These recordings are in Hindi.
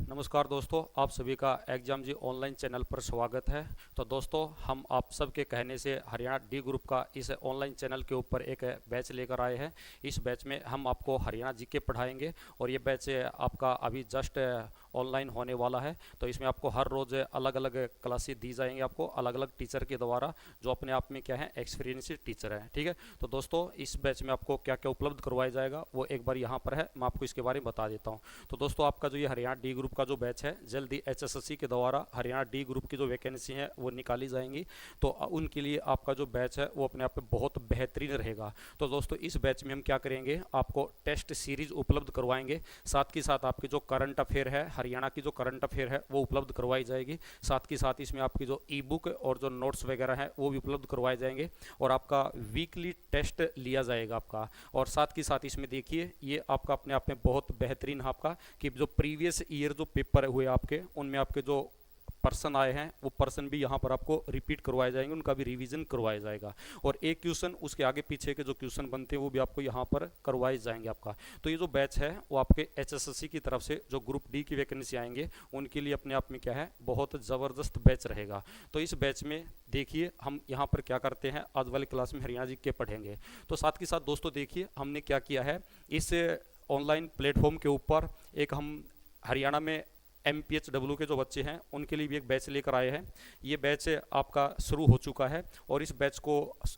नमस्कार दोस्तों, आप सभी का एग्जाम जी ऑनलाइन चैनल पर स्वागत है। तो दोस्तों, हम आप सबके कहने से हरियाणा डी ग्रुप का इस ऑनलाइन चैनल के ऊपर एक बैच लेकर आए हैं। इस बैच में हम आपको हरियाणा जीके पढ़ाएंगे और ये बैच आपका अभी जस्ट ऑनलाइन होने वाला है। तो इसमें आपको हर रोज़ अलग अलग क्लासेस दी जाएंगी, आपको अलग अलग टीचर के द्वारा, जो अपने आप में क्या है, एक्सपीरियंस टीचर है। ठीक है, तो दोस्तों इस बैच में आपको क्या क्या उपलब्ध करवाया जाएगा वो एक बार यहाँ पर है, मैं आपको इसके बारे में बता देता हूँ। तो दोस्तों, आपका जो ये हरियाणा डी ग्रुप का जो बैच है, जल्दी एचएसएससी के द्वारा हरियाणा डी ग्रुप की जो वैकेंसी है वो निकाली जाएंगी। तो उनके लिए आपका जो बैच है वो अपने आप में बहुत बेहतरीन रहेगा। तो दोस्तों, इस बैच में हम क्या करेंगे, आपको टेस्ट सीरीज उपलब्ध करवाएंगे, साथ ही साथ आपके जो करंट अफेयर है, हरियाणा की जो करंट अफेयर है वो उपलब्ध करवाई जाएगी। साथ ही साथ इसमें आपकी जो ई बुक और जो नोट्स वगैरह है वो भी उपलब्ध करवाए जाएंगे और आपका वीकली टेस्ट लिया जाएगा आपका। और साथ ही साथ इसमें देखिए, ये आपका अपने आप में बहुत बेहतरीन है आपका, कि जो प्रीवियस ईयर जो पेपर हुए आपके, उनमें आपके जो पर्सन आए हैं वो पर्सन भी यहाँ पर आपको रिपीट करवाए जाएंगे, उनका भी रिवीजन करवाया जाएगा। और एक क्वेश्चन उसके आगे पीछे के जो क्वेश्चन बनते हैं वो भी आपको यहाँ पर करवाए जाएंगे आपका। तो ये जो बैच है वो आपके एचएसएससी की तरफ से जो ग्रुप डी की वैकेंसी आएंगे उनके लिए अपने आप में क्या है, बहुत ज़बरदस्त बैच रहेगा। तो इस बैच में देखिए हम यहाँ पर क्या करते हैं, आज वाली क्लास में हरियाणा जी के पढ़ेंगे। तो साथ ही साथ दोस्तों देखिए हमने क्या किया है, इस ऑनलाइन प्लेटफॉर्म के ऊपर एक हम हरियाणा में MPHW के जो बच्चे हैं उनके लिए भी एक बैच लेकर आए हैं। ये बैच आपका शुरू हो चुका है और इस बैच को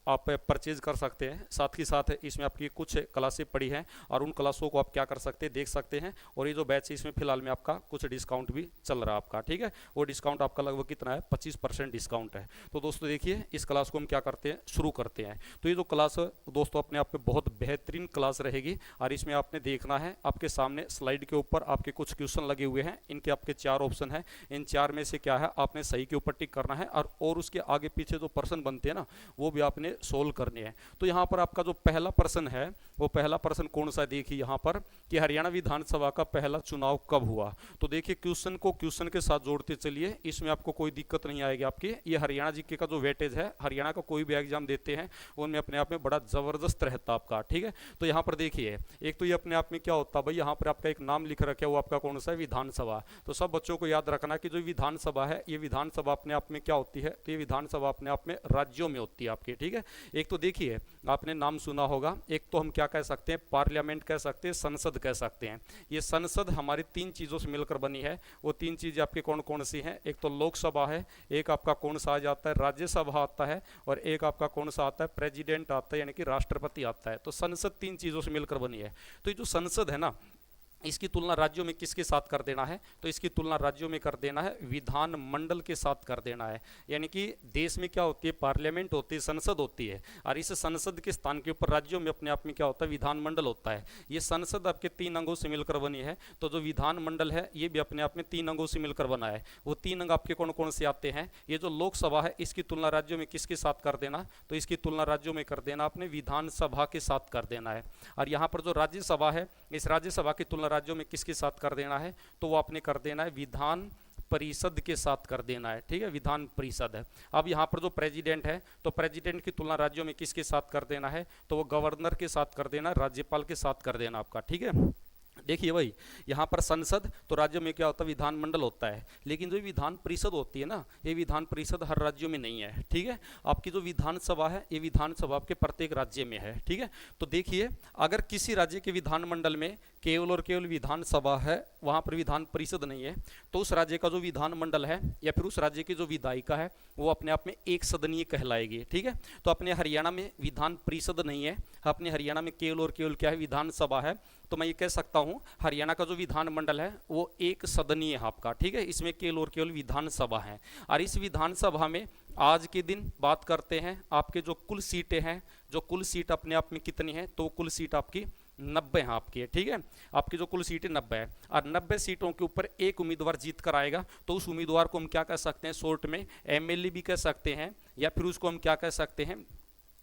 आप परचेज कर सकते हैं। साथ ही साथ इसमें आपकी कुछ क्लासें पड़ी हैं और उन क्लासों को आप क्या कर सकते हैं, देख सकते हैं। और ये जो बैच है इसमें फिलहाल में आपका कुछ डिस्काउंट भी चल रहा है आपका। ठीक है, वो डिस्काउंट आपका लगभग कितना है, 25% डिस्काउंट है। तो दोस्तों देखिए, इस क्लास को हम क्या करते हैं, शुरू करते हैं। तो ये जो क्लास दोस्तों अपने आप में बहुत बेहतरीन क्लास रहेगी और इसमें आपने देखना है, आपके सामने स्लाइड के ऊपर आपके कुछ क्वेश्चन लगे हुए हैं, इनके आपके 4 ऑप्शन है। इन 4 में से क्या है, आपने सही के ऊपर टिक करना है और उसके आगे पीछे जो प्रश्न बनते हैं ना वो भी आपने सोल्व करने हैं। तो यहाँ पर आपका जो पहला प्रश्न है वो पहला प्रश्न कौन सा, देखिए यहाँ पर कि हरियाणा विधानसभा का पहला चुनाव कब हुआ। तो देखिए क्वेश्चन को क्वेश्चन के साथ जोड़ते चलिए, इसमें आपको कोई दिक्कत नहीं आएगी आपकी। ये हरियाणा जीके का जो वेटेज है, हरियाणा का कोई भी एग्जाम देते हैं उनमें अपने आप में बड़ा जबरदस्त रहता आपका। ठीक है, तो यहाँ पर देखिए, एक तो ये अपने आप में क्या होता है भाई, यहाँ पर आपका एक नाम लिख रखा है, वो आपका कौन सा है, विधानसभा। तो सब बच्चों को याद रखना कि जो विधानसभा है, ये विधानसभा अपने आप में क्या होती है, तो ये विधानसभा अपने आप में राज्यों में होती है आपकी। ठीक है, एक तो देखिए आपने नाम सुना होगा, एक तो हम क्या कह सकते हैं, पार्लियामेंट कह सकते हैं, संसद कह सकते हैं। ये संसद हमारी 3 चीज़ों से मिलकर बनी है। वो 3 चीज़ें आपकी कौन कौन सी हैं, एक तो लोकसभा है, एक आपका कौन सा आ जाता है, राज्यसभा आता है, और एक आपका कौन सा आता है, प्रेसिडेंट आता है, यानी कि राष्ट्रपति आता है। तो संसद 3 चीज़ों से मिलकर बनी है। तो ये जो संसद है ना, इसकी तुलना राज्यों में किसके साथ कर देना है, तो इसकी तुलना राज्यों में कर देना है, विधान मंडल के साथ कर देना है। यानी कि देश में क्या होती है, पार्लियामेंट होती है, संसद होती है, और इस संसद के स्थान के ऊपर राज्यों में अपने आप में क्या होता है, विधान मंडल होता है। ये संसद आपके 3 अंगों से मिलकर बनी है। तो जो विधान मंडल है ये भी अपने आप में 3 अंगों से मिलकर बना है। वो 3 अंग आपके कौन कौन से आते हैं, ये जो लोकसभा है इसकी तुलना राज्यों में किसके साथ कर देना, तो इसकी तुलना राज्यों में कर देना आपने विधानसभा के साथ कर देना है। और यहाँ पर जो राज्यसभा है, इस राज्यसभा की तुलना राज्यों में किसके साथ कर देना है, तो वो आपने कर देना है विधान परिषद के साथ कर देना है। ठीक है, विधान परिषद है। अब यहाँ पर जो प्रेसिडेंट है, तो प्रेसिडेंट की तुलना राज्यों में किसके साथ कर देना है, तो वो गवर्नर के साथ कर देना, राज्यपाल के साथ कर देना आपका। ठीक है, देखिए भाई, यहाँ पर संसद तो राज्यों में क्या होता है, विधानमंडल होता है, लेकिन जो विधान परिषद होती है ना, ये विधान परिषद हर राज्यों में नहीं है। ठीक है, आपकी जो विधानसभा है ये विधानसभा आपके प्रत्येक राज्य में है। ठीक है, तो देखिए अगर किसी राज्य के विधानमंडल में केवल और केवल विधानसभा है, वहाँ पर विधान परिषद नहीं है, तो उस राज्य का जो विधानमंडल है या फिर उस राज्य की जो विधायिका है वो अपने आप में एक सदनीय कहलाएगी। ठीक है, तो अपने हरियाणा में विधान परिषद नहीं है, अपने हरियाणा में केवल और केवल क्या है, विधानसभा है। तो मैं ये कह सकता हूँ हरियाणा का जो विधानमंडल है वो एक सदनीय है आपका। ठीक है, इसमें केवल और केवल विधानसभा है। और इस विधानसभा में आज के दिन बात करते हैं, आपके जो कुल सीटें हैं, जो कुल सीट अपने आप में कितनी है, तो कुल सीट आपकी 90 है आपकी। ठीक है, आपकी जो कुल सीटें 90 है और 90 सीटों के ऊपर एक उम्मीदवार जीत कर आएगा। तो उस उम्मीदवार को हम क्या कह सकते हैं, शॉर्ट में MLA भी कह सकते हैं, या फिर उसको हम क्या कह सकते हैं,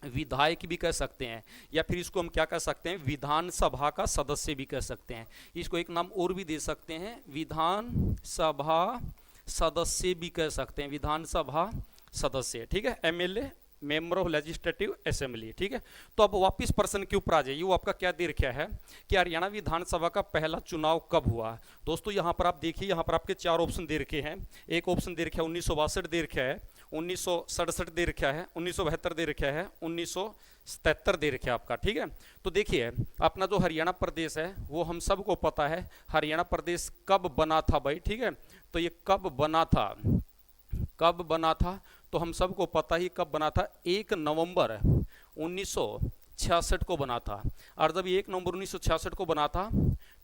विधायक भी कह सकते हैं, या फिर इसको हम क्या कह सकते हैं, विधानसभा का सदस्य भी कह सकते हैं। इसको एक नाम और भी दे सकते हैं, विधानसभा सदस्य भी कह सकते हैं, विधानसभा सदस्य। ठीक है, MLA member of legislative assembly. ठीक है, तो अब वापस प्रश्न के ऊपर आ जाइए। वो आपका क्या दे रखा है कि हरियाणा विधानसभा का पहला चुनाव कब हुआ। दोस्तों यहाँ पर आप देखिए, यहाँ पर आपके चार ऑप्शन दे रखे हैं। एक ऑप्शन दे रखा है 1962 दे रखा है, 1967 दे रखा है, 1972 दे रखा है, 1977 दे रखा है आपका। ठीक है, तो देखिए अपना जो हरियाणा प्रदेश है वो हम सबको पता है हरियाणा प्रदेश कब बना था भाई। ठीक है, तो ये कब बना था, कब बना था तो हम सबको पता ही कब बना था, 1 नवंबर 1966 को बना था। और जब 1 नवंबर 1966 को बना था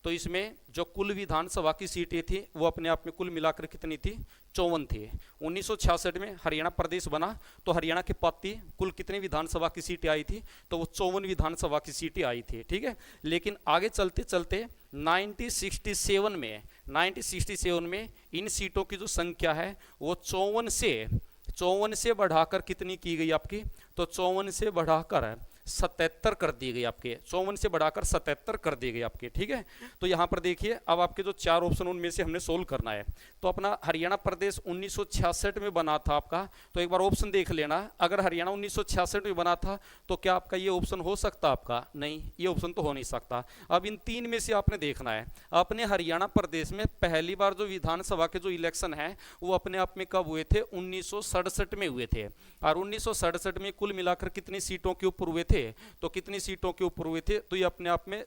तो इसमें जो कुल विधानसभा की सीटें थी वो अपने आप में कुल मिलाकर कितनी थी, 54 थी। 1966 में हरियाणा प्रदेश बना तो हरियाणा के पाती कुल कितनी विधानसभा की सीटें आई थी, तो वो 54 विधानसभा की सीटें आई थी। ठीक है, लेकिन आगे चलते चलते 1967 में इन सीटों की जो संख्या है वो 54 से बढ़ाकर कितनी की गई आपकी, तो 54 से बढ़ाकर 77 कर दी गई आपके, 54 से बढ़ाकर 77 कर दी गई आपके। ठीक है, तो यहाँ पर देखिए अब आपके जो चार ऑप्शन उनमें से हमने सोल्व करना है। तो अपना हरियाणा प्रदेश 1966 में बना था आपका, तो एक बार ऑप्शन देख लेना। अगर हरियाणा 1966 में बना था तो क्या आपका ये ऑप्शन हो सकता आपका, नहीं, ये ऑप्शन तो हो नहीं सकता। अब इन तीन में से आपने देखना है अपने हरियाणा प्रदेश में पहली बार जो विधानसभा के जो इलेक्शन है वो अपने आप में कब हुए थे, 1967 में हुए थे। और 1967 में कुल मिलाकर कितनी सीटों के ऊपर हुए थे, तो कितनी सीटों के ऊपर हुए थे, तो ये अपने आप में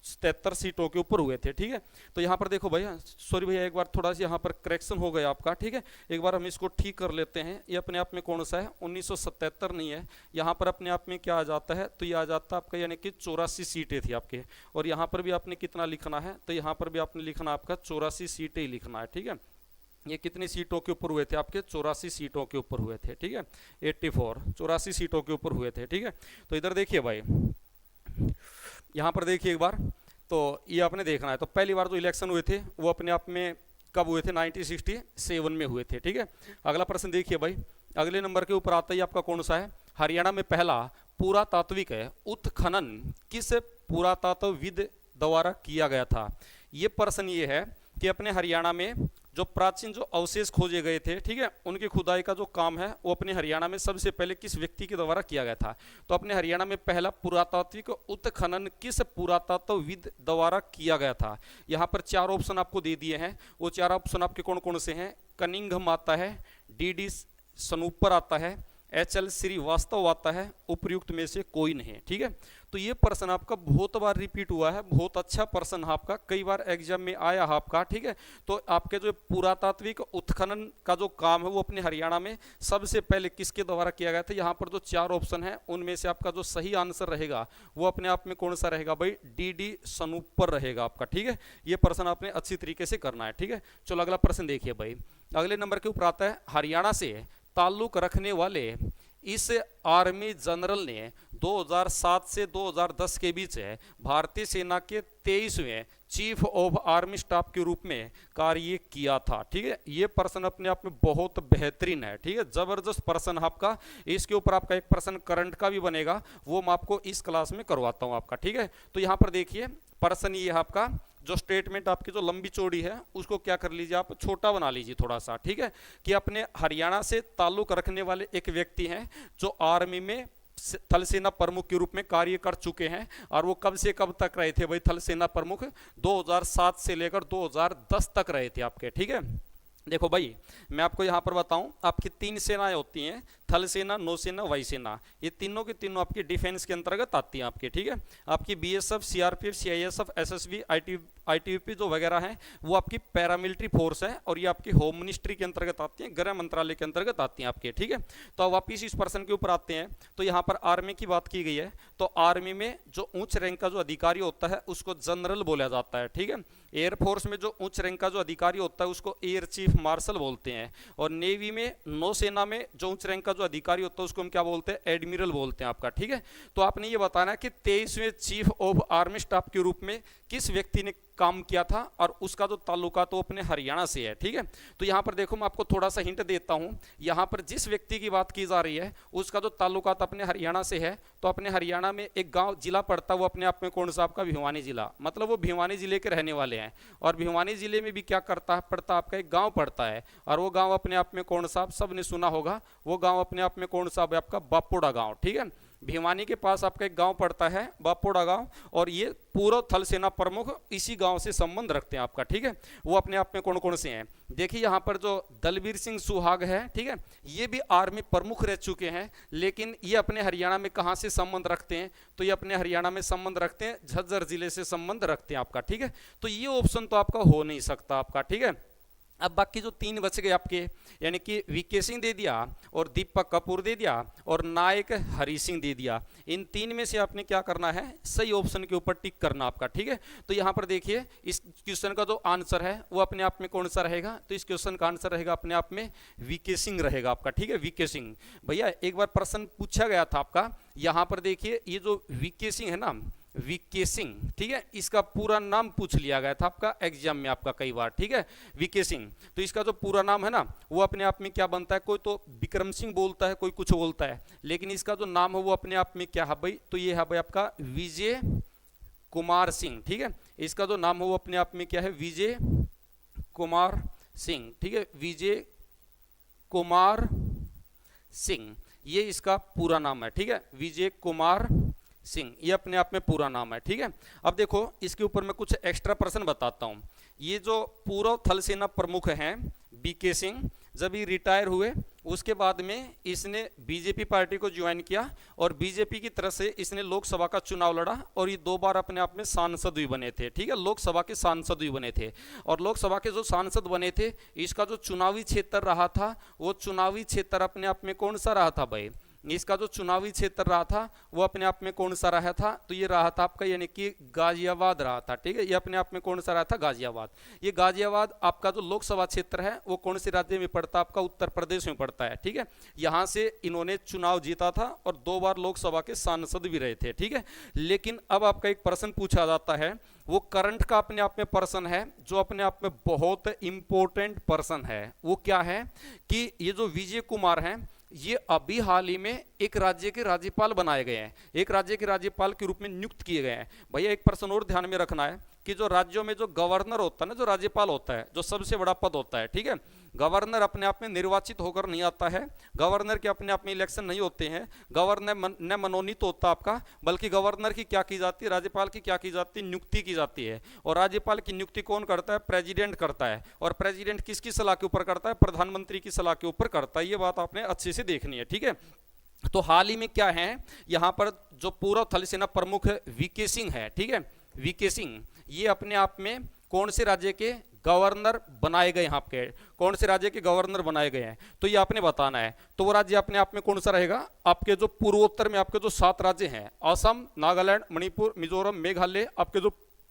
77 सीटों के ऊपर हुए थे। ठीक है, तो यहाँ पर देखो भैया, सॉरी भैया एक बार थोड़ा सा यहाँ पर करेक्शन हो गया आपका। ठीक है, एक बार हम इसको ठीक कर लेते हैं। ये अपने आप में कौन सा है, 1977 नहीं है, यहाँ पर अपने आप में क्या आ जाता है, तो ये आ जाता है आपका यानी कि 84 सीटें थी आपके। और यहाँ पर भी आपने कितना लिखना है, तो यहाँ पर भी आपने लिखना आपका 84 सीटें ही लिखना है। ठीक है, ये कितनी सीटों के ऊपर हुए थे आपके, 84 सीटों के ऊपर हुए थे। ठीक है, 84 सीटों के ऊपर हुए थे। ठीक है, तो इधर देखिए भाई, यहाँ पर देखिए एक बार, तो ये आपने देखना है। तो पहली बार जो इलेक्शन हुए थे वो अपने आप में कब हुए थे, 1967 में हुए थे। ठीक है, अगला प्रश्न देखिए भाई, अगले नंबर के ऊपर आता ही आपका कौन सा है, हरियाणा में पहला पुरातात्विक उत्खनन किस पुरातत्वविद द्वारा किया गया था। ये प्रश्न ये है कि अपने हरियाणा में जो प्राचीन जो अवशेष खोजे गए थे, ठीक है, उनकी खुदाई का जो काम है वो अपने हरियाणा में सबसे पहले किस व्यक्ति के द्वारा किया गया था। तो अपने हरियाणा में पहला पुरातात्विक उत्खनन किस पुरातत्वविद द्वारा किया गया था। यहाँ पर चार ऑप्शन आपको दे दिए हैं, वो चार ऑप्शन आपके कौन कौन से हैं, कनिंघम आता है, डी स्नूपर आता है, HL श्रीवास्तव आता है, उपयुक्त में से कोई नहीं। ठीक है, तो ये प्रश्न आपका बहुत बार रिपीट हुआ है, बहुत अच्छा प्रश्न है आपका, कई बार एग्जाम में आया है आपका। ठीक है, तो आपके जो पुरातात्विक उत्खनन का जो काम है वो अपने हरियाणा में सबसे पहले किसके द्वारा किया गया था। यहाँ पर जो चार ऑप्शन है उनमें से आपका जो सही आंसर रहेगा वो अपने आप में कौन सा रहेगा भाई, डी स्नूपर रहेगा आपका। ठीक है, ये प्रश्न आपने अच्छी तरीके से करना है। ठीक है, चलो अगला प्रश्न देखिए भाई, अगले नंबर के ऊपर आता है, हरियाणा से ताल्लुक रखने वाले इस आर्मी जनरल ने 2007 से 2010 के बीच भारतीय सेना के 23वें चीफ ऑफ आर्मी स्टाफ के रूप में कार्य किया था। ठीक है, ये प्रश्न अपने आप में बहुत बेहतरीन है। ठीक है, जबरदस्त प्रश्न आपका, इसके ऊपर आपका एक प्रश्न करंट का भी बनेगा, वो मैं आपको इस क्लास में करवाता हूं आपका। ठीक है, तो यहाँ पर देखिए प्रश्न ये है आपका, जो स्टेटमेंट आपकी जो लंबी चौड़ी है उसको क्या कर लीजिए आप, छोटा बना लीजिए थोड़ा सा। ठीक है, कि अपने हरियाणा से ताल्लुक रखने वाले एक व्यक्ति हैं जो आर्मी में थल सेना प्रमुख के रूप में कार्य कर चुके हैं, और वो कब से कब तक रहे थे भाई थल सेना प्रमुख, 2007 से लेकर 2010 तक रहे थे आपके। ठीक है, देखो भाई मैं आपको यहाँ पर बताऊं, आपकी तीन सेनाएं होती हैं, थल सेना, नौसेना, वायुसेना, ये तीनों की तीनों आपकी डिफेंस के अंतर्गत आती हैं आपके। ठीक है, आपकी BSF, CRPF, CISF, SSB, ITBP जो वगैरह हैं वो आपकी पैरामिलिट्री फोर्स है, और ये आपकी होम मिनिस्ट्री के अंतर्गत आती हैं, गृह मंत्रालय के अंतर्गत आती हैं आपके। ठीक है, तो अब वापिस इस प्रश्न के ऊपर आते हैं, तो यहाँ पर आर्मी की बात की गई है, तो आर्मी में जो उच्च रैंक का जो अधिकारी होता है उसको जनरल बोला जाता है। ठीक है, एयरफोर्स में जो उच्च रैंक का जो अधिकारी होता है उसको एयर चीफ मार्शल बोलते हैं, और नेवी में, नौसेना में जो उच्च रैंक का जो अधिकारी होता है उसको हम क्या बोलते हैं, एडमिरल बोलते हैं आपका। ठीक है, तो आपने ये बताना है कि 23वें चीफ ऑफ आर्मी स्टाफ के रूप में किस व्यक्ति ने काम किया था और उसका जो ताल्लुका तो अपने हरियाणा से है। ठीक है, तो यहाँ पर देखो मैं आपको थोड़ा सा हिंट देता हूँ। यहाँ पर जिस व्यक्ति की बात की जा रही है उसका जो ताल्लुका तो अपने हरियाणा से है, तो अपने हरियाणा में एक गांव जिला पड़ता है, वो अपने आप में कौन सा आपका भिवानी जिला, मतलब वो भिवानी जिले के रहने वाले हैं। और भिवानी जिले में भी क्या करता है, पड़ता आपका एक गांव पड़ता है, और वो गांव अपने आप में कौन सा, आप सबने सुना होगा, वो गांव अपने आप में कौन सा आपका बापोड़ा गांव। ठीक है, भिवानी के पास आपका एक गांव पड़ता है बापोड़ा गांव, और ये पूर्व थल सेना प्रमुख इसी गांव से संबंध रखते हैं आपका। ठीक है, वो अपने आप में कौन कौन से हैं, देखिए यहाँ पर जो दलबीर सिंह सुहाग है, ठीक है, ये भी आर्मी प्रमुख रह चुके हैं, लेकिन ये अपने हरियाणा में कहाँ से संबंध रखते हैं, तो ये अपने हरियाणा में संबंध रखते हैं, झज्जर जिले से संबंध रखते हैं आपका। ठीक है, तो ये ऑप्शन तो आपका हो नहीं सकता आपका। ठीक है, अब बाकी जो तीन बच गए आपके, यानी कि वीके सिंह दे दिया और दीपक कपूर दे दिया और नायक हरि सिंह दे दिया, इन तीन में से आपने क्या करना है, सही ऑप्शन के ऊपर टिक करना आपका। ठीक है, तो यहाँ पर देखिए इस क्वेश्चन का जो आंसर है वो अपने आप में कौन सा रहेगा, तो इस क्वेश्चन का आंसर रहेगा अपने आप में वीके सिंह रहेगा आपका। ठीक है, वीके सिंह। भैया एक बार प्रश्न पूछा गया था आपका, यहाँ पर देखिए ये जो वीके सिंह है ना, वीके सिंह, ठीक है, इसका पूरा नाम पूछ लिया गया था आपका एग्जाम में आपका कई बार। ठीक है, वीके सिंह, तो इसका जो पूरा नाम है ना वो अपने आप में क्या बनता है, कोई तो विक्रम सिंह बोलता है, कोई कुछ बोलता है, लेकिन इसका जो नाम है वो अपने आप में क्या है भाई, तो ये है भाई आपका विजय कुमार सिंह। ठीक है, इसका जो नाम है वो अपने आप में क्या है, विजय कुमार सिंह। ठीक है, विजय कुमार सिंह, ये इसका पूरा नाम है। ठीक है, विजय कुमार सिंह, ये अपने आप में पूरा नाम है। ठीक है, अब देखो इसके ऊपर मैं कुछ एक्स्ट्रा प्रश्न बताता हूँ। ये जो पूर्व थल सेना प्रमुख हैं बीके सिंह, जब ये रिटायर हुए उसके बाद में इसने बीजेपी पार्टी को ज्वाइन किया और बीजेपी की तरफ से इसने लोकसभा का चुनाव लड़ा और ये 2 बार अपने आप में सांसद भी बने थे। ठीक है, लोकसभा के सांसद भी बने थे, और लोकसभा के जो सांसद बने थे इसका जो चुनावी क्षेत्र रहा था वो चुनावी क्षेत्र अपने आप में कौन सा रहा था भाई, इसका जो चुनावी क्षेत्र रहा था वो अपने आप में कौन सा रहा था, तो ये रहा था आपका यानी कि गाजियाबाद रहा था। ठीक है, ये अपने आप में कौन सा रहा था, गाजियाबाद। ये गाजियाबाद आपका जो लोकसभा क्षेत्र है वो कौन से राज्य में पड़ता है, आपका उत्तर प्रदेश में पड़ता है। ठीक है, यहाँ से इन्होंने चुनाव जीता था और 2 बार लोकसभा के सांसद भी रहे थे। ठीक है, लेकिन अब आपका एक प्रश्न पूछा जाता है, वो करंट का अपने आप में पर्सन है जो अपने आप में बहुत इंपॉर्टेंट पर्सन है। वो क्या है कि ये जो विजय कुमार हैं ये अभी हाल ही में एक राज्य के राज्यपाल बनाए गए हैं, एक राज्य के राज्यपाल के रूप में नियुक्त किए गए हैं। भैया एक प्रश्न और ध्यान में रखना है कि जो राज्यों में जो गवर्नर होता है ना, जो राज्यपाल होता है, जो सबसे बड़ा पद होता है, ठीक है, गवर्नर अपने आप में निर्वाचित होकर नहीं आता है, गवर्नर के अपने आप में इलेक्शन नहीं होते हैं, गवर्नर न मनोनीत होता आपका, बल्कि गवर्नर की क्या की जाती है, राज्यपाल की क्या की जाती है, नियुक्ति की जाती है। और राज्यपाल की नियुक्ति कौन करता है, प्रेसिडेंट करता है, और प्रेसिडेंट किसकी सलाह के ऊपर करता है, प्रधानमंत्री की सलाह के ऊपर करता है। ये बात आपने अच्छे से देखनी है। ठीक है, तो हाल ही में क्या है, यहाँ पर जो पूर्व थल सेना प्रमुख वीके सिंह है, ठीक है, वीके सिंह ये अपने आप में कौन से राज्य के गवर्नर बनाए गए हैं, आपके कौन से राज्य के गवर्नर बनाए गए हैं, तो ये आपने बताना है। तो वो राज्य अपने आप में कौन सा रहेगा, आपके जो पूर्वोत्तर में आपके जो 7 राज्य हैं, असम, नागालैंड, मणिपुर, मिजोरम, मेघालय, आपके जो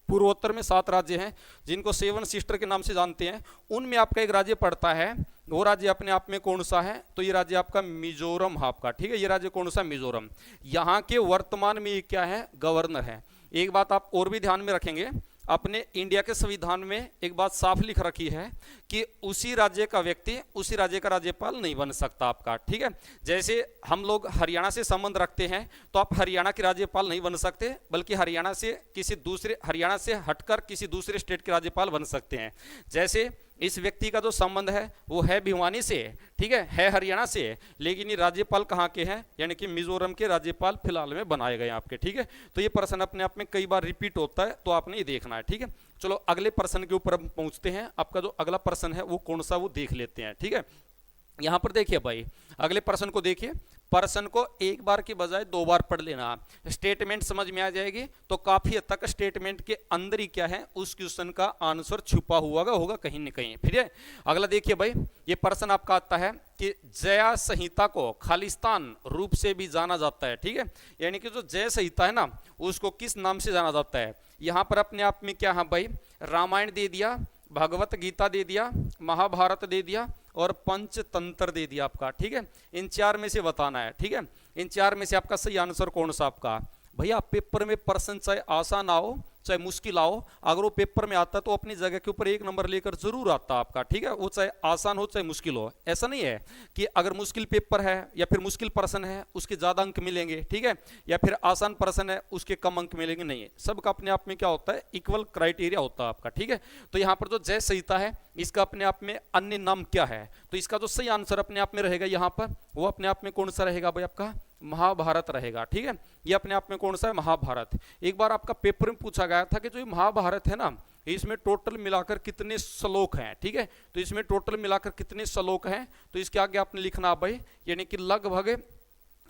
पूर्वोत्तर में 7 राज्य हैं जिनको 7 सिस्टर के नाम से जानते हैं, उनमें आपका एक राज्य पड़ता है, वो राज्य अपने आप में कौन सा है, तो ये राज्य आपका मिजोरम है आपका। ठीक है, ये राज्य कौन सा, मिजोरम। यहाँ के वर्तमान में क्या है, गवर्नर है। एक बात आप और भी ध्यान में रखेंगे, अपने इंडिया के संविधान में एक बात साफ लिख रखी है कि उसी राज्य का व्यक्ति उसी राज्य का राज्यपाल नहीं बन सकता आपका। ठीक है, जैसे हम लोग हरियाणा से संबंध रखते हैं तो आप हरियाणा के राज्यपाल नहीं बन सकते, बल्कि हरियाणा से हटकर किसी दूसरे स्टेट के राज्यपाल बन सकते हैं। जैसे इस व्यक्ति का जो संबंध है वो है भिवानी से, ठीक है हरियाणा से, लेकिन ये राज्यपाल कहाँ के हैं, यानी कि मिजोरम के राज्यपाल फिलहाल में बनाए गए आपके। ठीक है, तो ये प्रश्न अपने आप में कई बार रिपीट होता है, तो आपने ये देखना है। ठीक है, चलो अगले प्रश्न के ऊपर हम पहुंचते हैं। आपका जो अगला प्रश्न है वो कौन सा, वो देख लेते हैं। ठीक है, यहां पर देखिए भाई, अगले प्रश्न को देखिए, प्रश्न को एक बार की बजाय 2 बार पढ़ लेना, स्टेटमेंट समझ में आ जाएगी, तो काफी हद तक स्टेटमेंट के अंदर ही क्या है उस क्वेश्चन का आंसर छुपा हुआ होगा कहीं न कहीं। फिर अगला देखिए भाई, ये प्रश्न आपका आता है कि जया संहिता को खालिस्तान रूप से भी जाना जाता है। ठीक है, यानी कि जो जय संहिता है ना उसको किस नाम से जाना जाता है। यहां पर अपने आप में क्या है भाई, रामायण दे दिया, भगवत गीता दे दिया, महाभारत दे दिया और पंचतंत्र दे दिया आपका। ठीक है, इन 4 में से बताना है। ठीक है, इन 4 में से आपका सही आंसर कौन सा आपका। भैया पेपर में प्रश्न चाहे आसान आओ चाहे मुश्किल आओ, अगर वो पेपर में आता है तो अपनी जगह के ऊपर 1 नंबर लेकर जरूर आता आपका, ठीक है, वो चाहे आसान हो चाहे मुश्किल हो। ऐसा नहीं है कि अगर मुश्किल पेपर है या फिर मुश्किल प्रश्न है उसके ज्यादा अंक मिलेंगे, ठीक है, या फिर आसान प्रश्न है उसके कम अंक मिलेंगे, नहीं है। सबका अपने आप में क्या होता है, इक्वल क्राइटेरिया होता है आपका, ठीक है। तो यहाँ पर जो जय संहिता है इसका अपने आप में अन्य नाम क्या है, तो इसका जो सही आंसर अपने आप में रहेगा यहाँ पर, वो अपने आप में कौन सा रहेगा भाई, आपका महाभारत रहेगा, ठीक है। ये अपने आप में कौन सा है, महाभारत। एक बार आपका पेपर में पूछा गया था कि जो ये महाभारत है ना, इसमें टोटल मिलाकर कितने श्लोक हैं, ठीक है, तो इसमें टोटल मिलाकर कितने श्लोक हैं, तो इसके आगे आपने लिखना भाई, यानी कि लगभग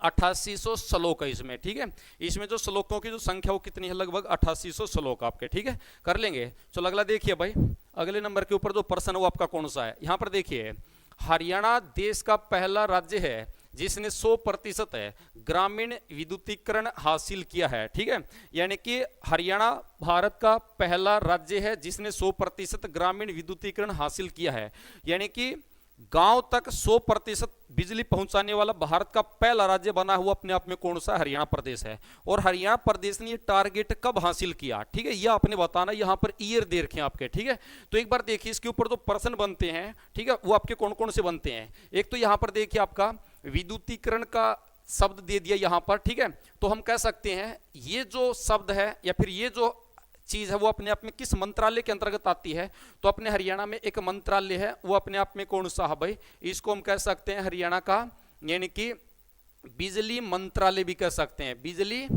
8800 श्लोक है इसमें, ठीक है। इसमें जो श्लोकों की जो संख्या वो कितनी है, लगभग 8800 श्लोक आपके, ठीक है, कर लेंगे। चलो अगला देखिए भाई, अगले नंबर के ऊपर जो प्रश्न है वो आपका कौन सा है, यहाँ पर देखिए, हरियाणा देश का पहला राज्य है जिसने 100% ग्रामीण विद्युतीकरण हासिल किया है, ठीक है, यानी कि हरियाणा भारत का पहला राज्य है जिसने 100% ग्रामीण विद्युतीकरण हासिल किया है, यानी कि गांव तक 100% बिजली पहुंचाने वाला भारत का पहला राज्य बना हुआ अपने आप में कौन सा, हरियाणा प्रदेश है। और हरियाणा प्रदेश ने ये टारगेट कब हासिल किया, ठीक है, ये आपने बताना, यहाँ पर ईयर दे रखे हैं आपके, ठीक है। तो एक बार देखिए इसके ऊपर जो प्रश्न बनते हैं, ठीक है, वो आपके कौन कौन से बनते हैं। एक तो यहाँ पर देखिए आपका विद्युतीकरण का शब्द दे दिया यहाँ पर, ठीक है, तो हम कह सकते हैं ये जो शब्द है या फिर ये जो चीज है वो अपने आप में किस मंत्रालय के अंतर्गत आती है, तो अपने हरियाणा में एक मंत्रालय है, वो अपने आप में कौन सा है भाई, इसको हम कह सकते हैं हरियाणा का, यानी कि बिजली मंत्रालय भी कह सकते हैं, बिजली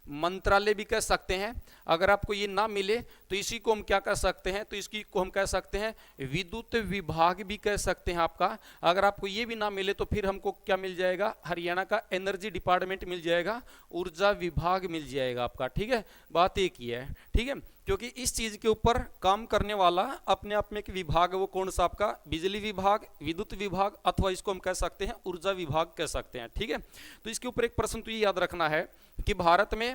मंत्रालय भी कह सकते हैं। अगर आपको ये ना मिले तो इसी को हम क्या कह सकते हैं, तो इसकी को हम कह सकते हैं विद्युत विभाग भी कह सकते हैं आपका। अगर आपको ये भी ना मिले तो फिर हमको क्या मिल जाएगा, हरियाणा का एनर्जी डिपार्टमेंट मिल जाएगा, ऊर्जा विभाग मिल जाएगा आपका, ठीक है, बात एक ही है, ठीक है, क्योंकि इस चीज के ऊपर काम करने वाला अपने आप में एक विभाग है, वो कौन सा आपका, बिजली विभाग, विद्युत विभाग, अथवा इसको हम कह सकते हैं ऊर्जा विभाग कह सकते हैं, ठीक है। तो इसके ऊपर एक प्रश्न तो ये याद रखना है कि भारत में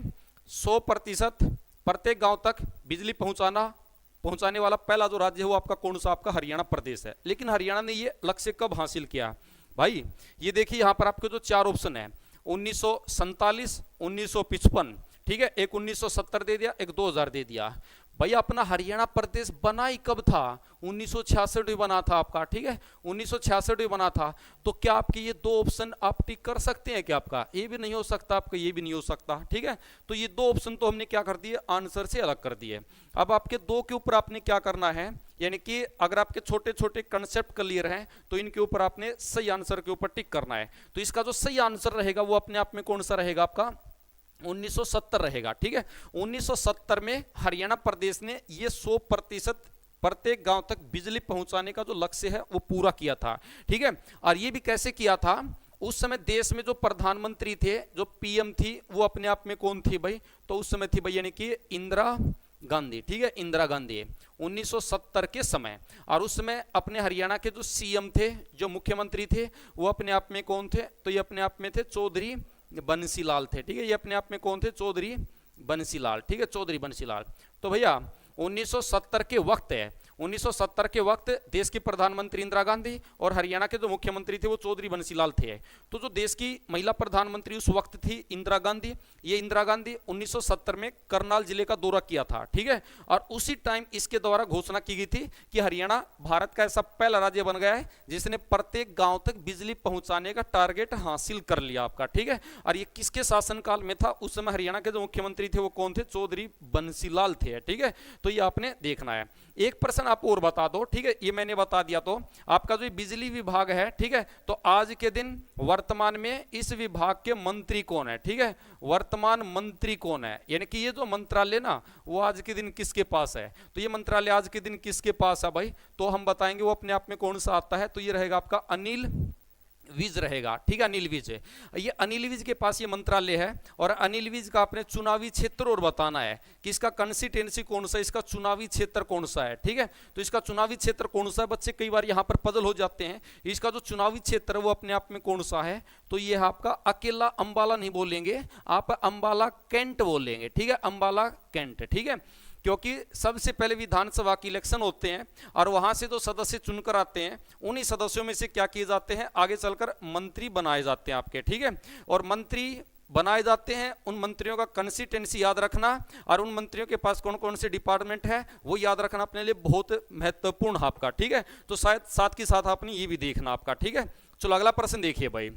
100% प्रत्येक गांव तक बिजली पहुंचाने वाला पहला जो राज्य है वो आपका कौन सा, आपका हरियाणा प्रदेश है। लेकिन हरियाणा ने ये लक्ष्य कब हासिल किया भाई, ये देखिए यहाँ पर आपके जो 4 ऑप्शन है, 1947, 1955, ठीक है, एक 1970 दे दिया, एक 2000 दे दिया। भैया अपना हरियाणा प्रदेश बना ही कब था, 1966 में बना था आपका, ठीक है, 1966 में बना था। तो क्या आपके ये 2 ऑप्शन आप टिक कर सकते हैं क्या, आपका ये भी नहीं हो सकता, आपका ये भी नहीं हो सकता, ठीक है। तो ये 2 ऑप्शन तो हमने क्या कर दिए, आंसर से अलग कर दिए। अब आपके 2 के ऊपर आपने क्या करना है, यानी कि अगर आपके छोटे छोटे कंसेप्ट क्लियर हैं तो इनके ऊपर आपने सही आंसर के ऊपर टिक करना है। तो इसका जो सही आंसर रहेगा वो अपने आप में कौन सा रहेगा, आपका 1970 रहेगा, ठीक है। 1970 में हरियाणा प्रदेश ने ये 100% प्रत्येक गांव तक बिजली पहुंचाने का जो लक्ष्य है वो पूरा किया था, ठीक है। और ये भी कैसे किया था, उस समय देश में जो प्रधानमंत्री थे, जो पीएम थी, वो अपने आप में कौन थी भाई, तो उस समय थी भाई यानी कि इंदिरा गांधी, ठीक है, इंदिरा गांधी 1970 के समय। और उस समय अपने हरियाणा के जो सीएम थे, जो मुख्यमंत्री थे, वो अपने आप में कौन थे, तो ये अपने आप में थे चौधरी बंसीलाल थे, ठीक है, ये अपने आप में कौन थे, चौधरी बंसीलाल, ठीक है, चौधरी बंसीलाल। तो भैया 1970 के वक्त है, 1970 के वक्त देश की प्रधानमंत्री इंदिरा गांधी और हरियाणा के जो मुख्यमंत्री थे वो चौधरी बंसीलाल थे। तो जो देश की महिला प्रधानमंत्री उस वक्त थी इंदिरा गांधी, ये इंदिरा गांधी 1970 में करनाल जिले का दौरा किया था, ठीक है। और उसी टाइम इसके द्वारा घोषणा की गई थी कि हरियाणा भारत का ऐसा पहला राज्य बन गया है जिसने प्रत्येक गांव तक बिजली पहुंचाने का टारगेट हासिल कर लिया आपका, ठीक है। और ये किसके शासनकाल में था, उस समय हरियाणा के जो मुख्यमंत्री थे वो कौन थे, चौधरी बंसीलाल थे, ठीक है। तो ये आपने देखना है। एक प्रश्न आप और बता दो, ठीक है, ये मैंने बता दिया। तो आपका जो बिजली विभाग है, ठीक है, तो आज के दिन वर्तमान में इस विभाग के मंत्री कौन है, ठीक है, वर्तमान मंत्री कौन है, यानी कि ये जो मंत्रालय ना वो आज के दिन किसके पास है, तो ये मंत्रालय आज के दिन किसके पास है भाई, तो हम बताएंगे वो अपने आप में कौन सा आता है, तो ये रहेगा आपका अनिल विज रहेगा, ठीक है, अनिल विज है। ये अनिल विज के पास ये मंत्रालय है और अनिल विज का अपने चुनावी क्षेत्र और बताना है कि इसका कंस्टिट्यूएंसी कौन सा है, इसका चुनावी क्षेत्र कौन सा है, ठीक है। तो इसका चुनावी क्षेत्र कौन सा है, बच्चे कई बार यहाँ पर पजल हो जाते हैं, इसका जो चुनावी क्षेत्र है वो अपने आप में कौन सा है, तो ये आपका अकेला अंबाला नहीं बोलेंगे आप, अंबाला कैंट बोलेंगे, ठीक है, अंबाला कैंट, ठीक है। क्योंकि सबसे पहले विधानसभा के इलेक्शन होते हैं और वहां से जो सदस्य चुनकर आते हैं उन्हीं सदस्यों में से क्या किए जाते हैं, आगे चलकर मंत्री बनाए जाते हैं आपके, ठीक है। और मंत्री बनाए जाते हैं, उन मंत्रियों का कंसिस्टेंसी याद रखना और उन मंत्रियों के पास कौन कौन से डिपार्टमेंट है वो याद रखना अपने लिए बहुत महत्वपूर्ण है आपका, ठीक है। तो शायद साथ के साथ आपने ये भी देखना आपका, ठीक है। चलो अगला प्रश्न देखिए भाई,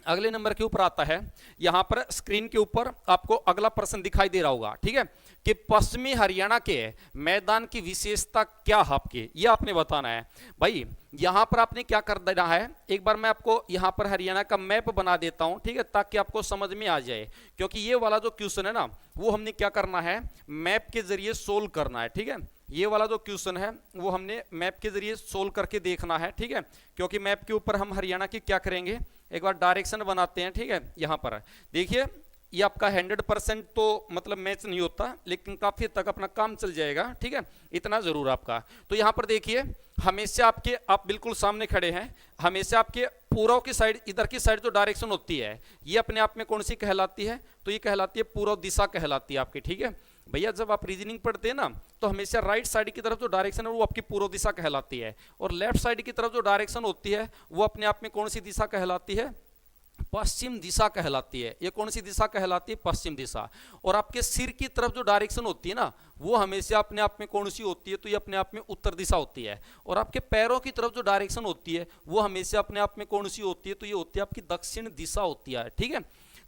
अगले नंबर के ऊपर आता है, यहां पर स्क्रीन के ऊपर आपको अगला प्रश्न दिखाई दे रहा होगा, ठीक है, कि पश्चिमी हरियाणा के मैदान की विशेषता क्या है आपकी, ये आपने बताना है भाई। यहां पर आपने क्या कर देना है, एक बार मैं आपको यहां पर हरियाणा का मैप बना देता हूं, ठीक है, ताकि आपको समझ में आ जाए, क्योंकि ये वाला जो क्वेश्चन है ना वो हमने क्या करना है, मैप के जरिए सोल्व करना है, ठीक है। ये वाला जो क्वेश्चन है वो हमने मैप के जरिए सोल्व करके देखना है, ठीक है, क्योंकि मैप के ऊपर हम हरियाणा की क्या करेंगे, एक बार डायरेक्शन बनाते हैं, ठीक है। यहां पर देखिए ये आपका 100% तो मतलब मैच नहीं होता, लेकिन काफी तक अपना काम चल जाएगा, ठीक है, इतना जरूर आपका। तो यहां पर देखिए हमेशा आपके, आप बिल्कुल सामने खड़े हैं, हमेशा आपके पूर्व की साइड, इधर की साइड जो डायरेक्शन होती है ये अपने आप में कौन सी कहलाती है, तो ये कहलाती है पूर्व दिशा कहलाती है आपकी, ठीक है भैया। जब आप रीजनिंग पढ़ते हैं ना तो हमेशा राइट साइड की तरफ जो डायरेक्शन है वो आपकी पूर्व दिशा कहलाती है, और लेफ्ट साइड की तरफ जो डायरेक्शन होती है वो अपने आप में कौन सी दिशा कहलाती है, पश्चिम दिशा कहलाती है। ये कौन सी दिशा कहलाती है, पश्चिम दिशा। और आपके सिर की तरफ जो डायरेक्शन होती है ना वो हमेशा अपने आप में कौन सी होती है, तो ये अपने आप में उत्तर दिशा होती है। और आपके पैरों की तरफ जो डायरेक्शन होती है वो हमेशा अपने आप में कौन सी होती है, तो ये होती है आपकी दक्षिण दिशा होती है, ठीक है।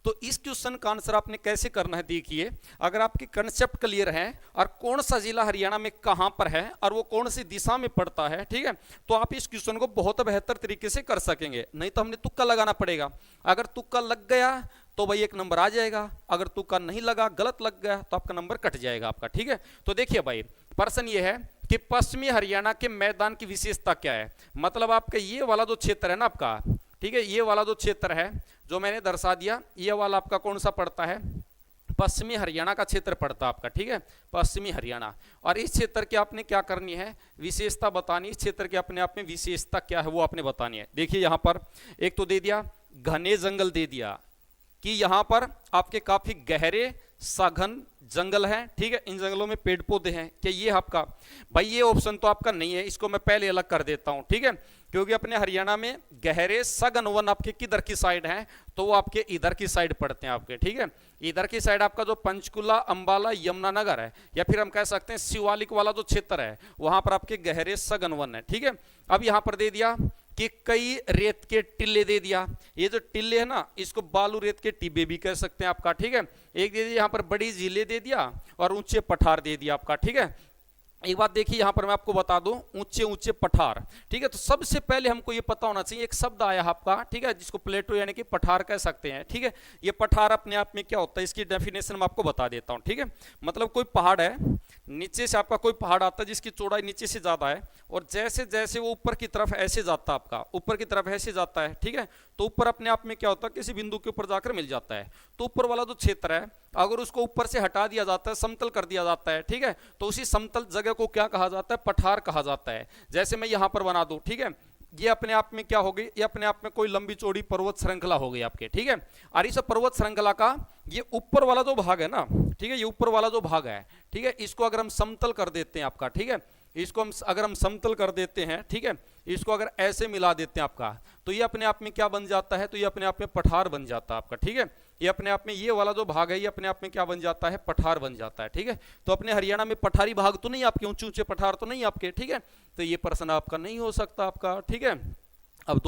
तो इस क्वेश्चन का आंसर आपने कैसे करना है, देखिए अगर आपके कंसेप्ट क्लियर है और कौन सा जिला हरियाणा में कहां पर है और वो कौन सी दिशा में पड़ता है, ठीक है, तो आप इस क्वेश्चन को बहुत बेहतर तरीके से कर सकेंगे। नहीं तो हमने तुक्का लगाना पड़ेगा, अगर तुक्का लग गया तो भाई एक नंबर आ जाएगा, अगर तुक्का नहीं लगा, गलत लग गया तो आपका नंबर कट जाएगा आपका, ठीक है। तो देखिए भाई प्रश्न ये है कि पश्चिमी हरियाणा के मैदान की विशेषता क्या है, मतलब आपका ये वाला जो क्षेत्र है ना आपका, ठीक है, ये वाला जो क्षेत्र है जो मैंने दर्शा दिया, ये वाला आपका कौन सा पड़ता है, पश्चिमी हरियाणा का क्षेत्र पड़ता है आपका, ठीक है, पश्चिमी हरियाणा। और इस क्षेत्र की आपने क्या करनी है, विशेषता बतानी, इस क्षेत्र के अपने आप में विशेषता क्या है वो आपने बतानी है। देखिए यहां पर एक तो दे दिया घने जंगल, दे दिया कि यहां पर आपके काफी गहरे सघन जंगल है, ठीक है, इन जंगलों में पेड़ पौधे हैं, क्या ये आपका, भाई ये ऑप्शन तो आपका नहीं है, इसको मैं पहले अलग कर देता हूं, ठीक है, क्योंकि अपने हरियाणा में गहरे सघन वन आपके किधर की साइड हैं, तो वो आपके इधर की साइड पड़ते हैं आपके, ठीक है। इधर की साइड आपका जो पंचकुला, अंबाला, यमुनानगर है, या फिर हम कह सकते हैं शिवालिक वाला जो क्षेत्र है वहां पर आपके गहरे सघन वन है, ठीक है। अब यहां पर दे दिया कि कई रेत के टिल्ले दे दिया, ये जो टिल्ले है ना इसको बालू रेत के टिब्बे भी कह सकते हैं आपका, ठीक है। एक दे दिया यहाँ पर बड़ी झीलें दे दिया और ऊंचे पठार दे दिया आपका, ठीक है। एक बात देखिए यहां पर मैं आपको बता दूं, ऊंचे ऊंचे पठार, ठीक है। तो सबसे पहले हमको ये पता होना चाहिए, एक शब्द आया आपका, ठीक है, जिसको प्लेटो यानी कि पठार कह सकते हैं, ठीक है। ये पठार अपने आप में क्या होता है, इसकी डेफिनेशन मैं आपको बता देता हूं, ठीक है। मतलब कोई पहाड़ है, नीचे से आपका कोई पहाड़ आता है जिसकी चौड़ाई नीचे से ज्यादा है, और जैसे जैसे वो ऊपर की तरफ ऐसे जाता है, आपका ऊपर की तरफ ऐसे जाता है, ठीक है, तो ऊपर अपने आप में क्या होता है, किसी बिंदु के ऊपर जाकर मिल जाता है। तो ऊपर वाला जो क्षेत्र है अगर उसको ऊपर से हटा दिया जाता है, समतल कर दिया जाता है, ठीक है, तो उसी समतल जगह को क्या कहा जाता है, पठार कहा जाता है। जैसे मैं यहां पर बना दूं, ठीक है, ये अपने आप में क्या होगी, ये अपने आप में कोई लंबी चौड़ी पर्वत श्रृंखला हो गई आपके, ठीक है। और इस पर्वत श्रृंखला का ये ऊपर वाला जो भाग है ना, ठीक है, ये ऊपर वाला जो भाग है, ठीक है, इसको अगर हम समतल कर देते हैं आपका, ठीक है, इसको हम अगर हम समतल कर देते हैं, ठीक है, इसको अगर ऐसे मिला देते हैं आपका, तो ये अपने आप में क्या बन जाता है, तो ये अपने आप में पठार बन जाता है आपका, ठीक है। ये अपने आप में ये वाला जो भाग है ये अपने आप में क्या बन जाता है, पठार बन जाता है, ठीक है। तो अपने हरियाणा में पठारी भाग तो नहीं आपके, ऊंचे ऊंचे पठार तो नहीं आपके, ठीक है। तो ये प्रश्न आपका नहीं हो सकता आपका, ठीक है। अब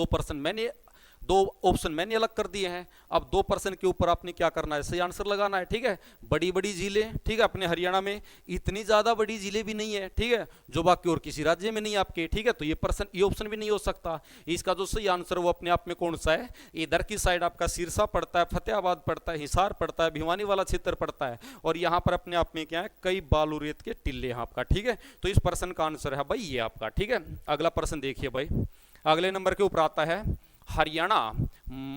दो ऑप्शन मैंने अलग कर दिए हैं, अब 2% के ऊपर आपने क्या करना है, सही आंसर लगाना है, ठीक है। बड़ी बड़ी झीलें, ठीक है, अपने हरियाणा में इतनी ज्यादा बड़ी झीलें भी नहीं है, ठीक है, जो बाकी और किसी राज्य में नहीं आपके, ठीक है। तो ये ऑप्शन भी नहीं हो सकता। इसका जो सही आंसर वो अपने आप में कौन सा है, इधर की साइड आपका सिरसा पड़ता है, फतेहाबाद पड़ता है, हिसार पड़ता है, भिवानी वाला क्षेत्र पड़ता है, और यहाँ पर अपने आप में क्या है, कई बालू रेत के टिल्ले हैं आपका, ठीक है। तो इस प्रश्न का आंसर है भाई ये आपका, ठीक है। अगला प्रश्न देखिए भाई, अगले नंबर के ऊपर आता है, हरियाणा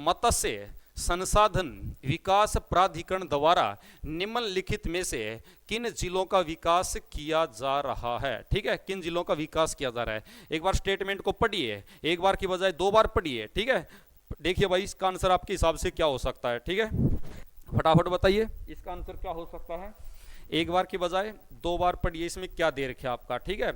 मत्स्य संसाधन विकास प्राधिकरण द्वारा निम्नलिखित में से किन जिलों का विकास किया जा रहा है, ठीक है, किन जिलों का विकास किया जा रहा है। एक बार स्टेटमेंट को पढ़िए, एक बार की बजाय 2 बार पढ़िए, ठीक है। देखिए भाई इसका आंसर आपके हिसाब से क्या हो सकता है, ठीक है, फटाफट बताइए इसका आंसर क्या हो सकता है। एक बार की बजाय 2 बार पढ़िए, इसमें क्या दे रखा है आपका, ठीक है,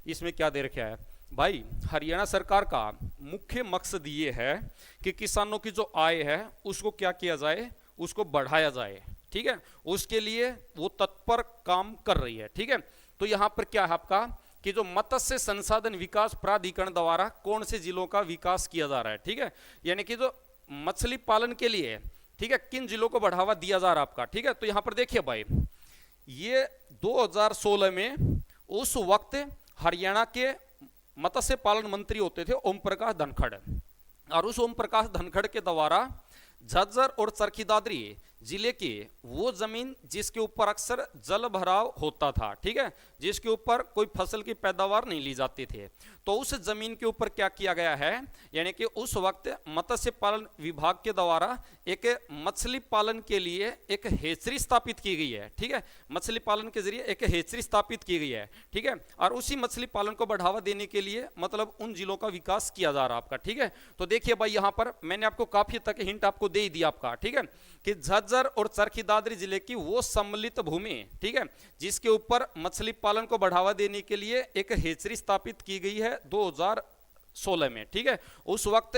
इसमें क्या दे रखा है भाई। हरियाणा सरकार का मुख्य मकसद ये है कि किसानों की जो आय है उसको क्या किया जाए, उसको बढ़ाया जाए, ठीक है, उसके लिए वो तत्पर काम कर रही है, ठीक है। तो यहां पर क्या है आपका कि जो मत्स्य संसाधन विकास प्राधिकरण द्वारा कौन से जिलों का विकास किया जा रहा है, ठीक है, यानी कि जो मछली पालन के लिए, ठीक है, किन जिलों को बढ़ावा दिया जा रहा है आपका, ठीक है। तो यहां पर देखिए भाई, ये 2016 में उस वक्त हरियाणा के मत्स्य पालन मंत्री होते थे ओम प्रकाश धनखड़, और उस ओम प्रकाश धनखड़ के द्वारा झज्जर और चरखी दादरी जिले की वो जमीन जिसके ऊपर अक्सर जल भराव होता था, ठीक है, जिसके ऊपर कोई फसल की पैदावार नहीं ली जाती थी, तो उस जमीन के ऊपर क्या किया गया है, यानी कि उस वक्त मत्स्य पालन विभाग के द्वारा एक मछली पालन के लिए एक हेचरी स्थापित की गई है, ठीक है, मछली पालन के जरिए एक हेचरी स्थापित की गई है, ठीक है, और उसी मछली पालन को बढ़ावा देने के लिए मतलब उन जिलों का विकास किया जा रहा है आपका, ठीक है। तो देखिए भाई, यहां पर मैंने आपको काफी तक हिंट आपको दे ही दिया आपका, ठीक है, कि झज्जर और चरखी दादरी जिले की वो सम्मिलित भूमि, ठीक है, जिसके ऊपर मछली पालन को बढ़ावा देने के लिए एक हेचरी स्थापित की गई है 2016 में, ठीक है। उस वक्त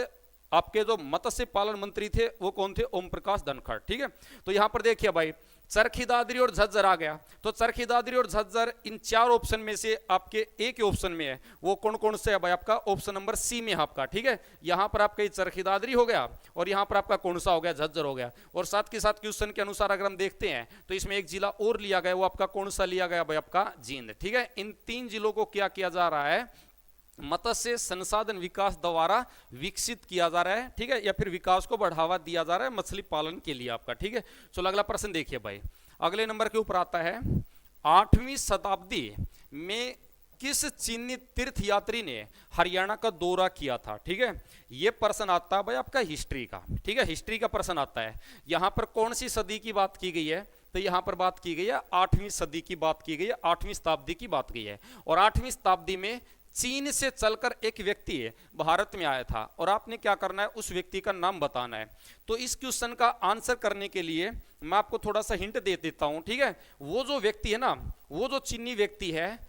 आपके जो मत्स्य पालन मंत्री थे वो कौन थे, ओम प्रकाश धनखड़, ठीक है। तो यहां पर देखिए भाई, चरखी दादरी और झज्जर आ गया, तो चरखी दादरी और झज्जर इन चार ऑप्शन में से आपके एक ही ऑप्शन में है, वो कौन कौन से है भाई, आपका ऑप्शन नंबर सी में है आपका, ठीक है। यहां पर आपका चरखी दादरी हो गया और यहां पर आपका कौन सा हो गया, झज्जर हो गया। और साथ के साथ क्वेश्चन के अनुसार अगर हम देखते हैं तो इसमें एक जिला और लिया गया, वो आपका कौन सा लिया गया भाई, आपका जींद, ठीक है। इन तीन जिलों को क्या किया जा रहा है, मत्स्य संसाधन विकास द्वारा विकसित किया जा रहा है, ठीक है, या फिर विकास को बढ़ावा दिया जा रहा है मछली पालन के लिए आपका, ठीक है। चलो अगला प्रश्न देखिए भाई, अगले नंबर के ऊपर आता है, 8वीं शताब्दी में किस चीनी तीर्थ यात्री ने हरियाणा का दौरा किया था, ठीक है। यह प्रश्न आता है भाई आपका हिस्ट्री का, ठीक है, हिस्ट्री का प्रश्न आता है। यहां पर कौन सी सदी की बात की गई है, तो यहां पर बात की गई है 8वीं सदी की बात की गई है, 8वीं शताब्दी की बात की है। और 8वीं शताब्दी में चीन से चलकर एक व्यक्ति भारत में आया था, और आपने क्या करना है, उस व्यक्ति का नाम बताना है। तो इस क्वेश्चन का आंसर करने के लिए मैं आपको थोड़ा सा हिंट दे देता हूं, ठीक है। वो जो व्यक्ति है ना, वो जो चीनी व्यक्ति है,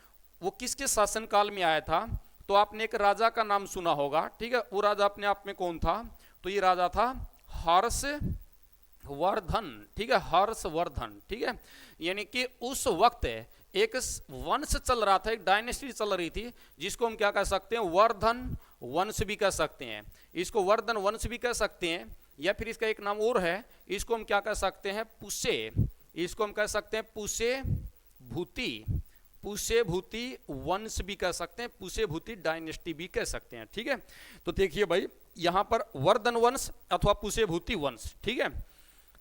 वो किसके शासनकाल में आया था, तो आपने एक राजा का नाम सुना होगा, ठीक है। वो राजा अपने आप में कौन था, तो ये राजा था हर्षवर्धन, ठीक है, हर्षवर्धन, ठीक है। यानी कि उस वक्त एक वंश चल रहा था, एक डायनेस्टी चल रही थी, जिसको हम क्या कह सकते हैं, वर्धन वंश भी कह सकते हैं, इसको वर्धन वंश भी कह सकते हैं, या फिर इसका एक नाम और है, इसको हम क्या कह सकते हैं, पुष्य, इसको हम कह सकते हैं पुष्य भूति, पुष्य भूति वंश भी कह सकते हैं, पुष्य भूति डायनेस्टी भी कह सकते हैं, ठीक है। तो देखिए भाई, यहां पर वर्धन वंश अथवा पुष्य भूति वंश, ठीक है।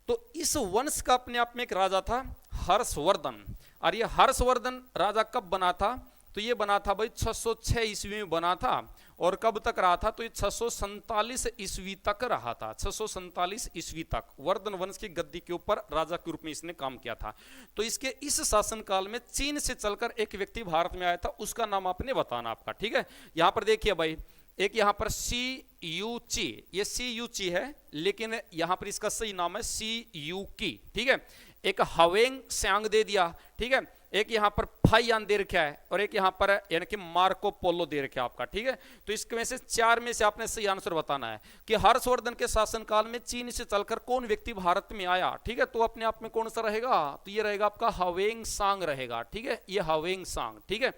तो इस वंश का अपने आप में एक राजा था हर्षवर्धन, और ये हर्षवर्धन राजा कब बना था, तो ये बना था भाई 606 ईस्वी में बना था, और कब तक रहा था, तो ये 647 ईस्वी तक रहा था, 647 ईस्वी तक वर्धन वंश की गद्दी के ऊपर राजा के रूप में इसने काम किया था। तो इसके इस शासनकाल में चीन से चलकर एक व्यक्ति भारत में आया था, उसका नाम आपने बताना आपका, ठीक है। यहां पर देखिए भाई, एक यहां पर सी यू ची, ये सी यू ची है, लेकिन यहां पर इसका सही नाम है सी यू की, ठीक है। एक हवेंग स्यांग दे दिया, ठीक है, एक यहां पर फाइयान दे रखा है, और एक यहां पर यानी कि मार्को पोलो दे रखा है आपका, ठीक है। तो इसके में से चार में से आपने सही आंसर बताना है कि हर्षवर्धन के शासनकाल में चीन से चलकर कौन व्यक्ति भारत में आया, ठीक है। तो अपने आप में कौन सा रहेगा, तो ये रहेगा आपका हवेंग सांग रहेगा, ठीक है, ये हवेंग सांग, ठीक है।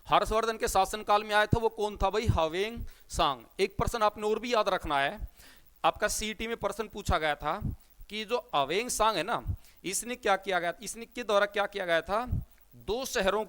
हर्षवर्धन के शासनकाल में आया था वो कौन था भाई, हवेंग सांग। एक प्रश्न आपने और भी याद रखना है, आपका सीईटी में प्रश्न पूछा गया था कि जो हवेंग सांग है ना, इसने क्या किया गया, इसने के द्वारा क्या किया गया था, दो शहरों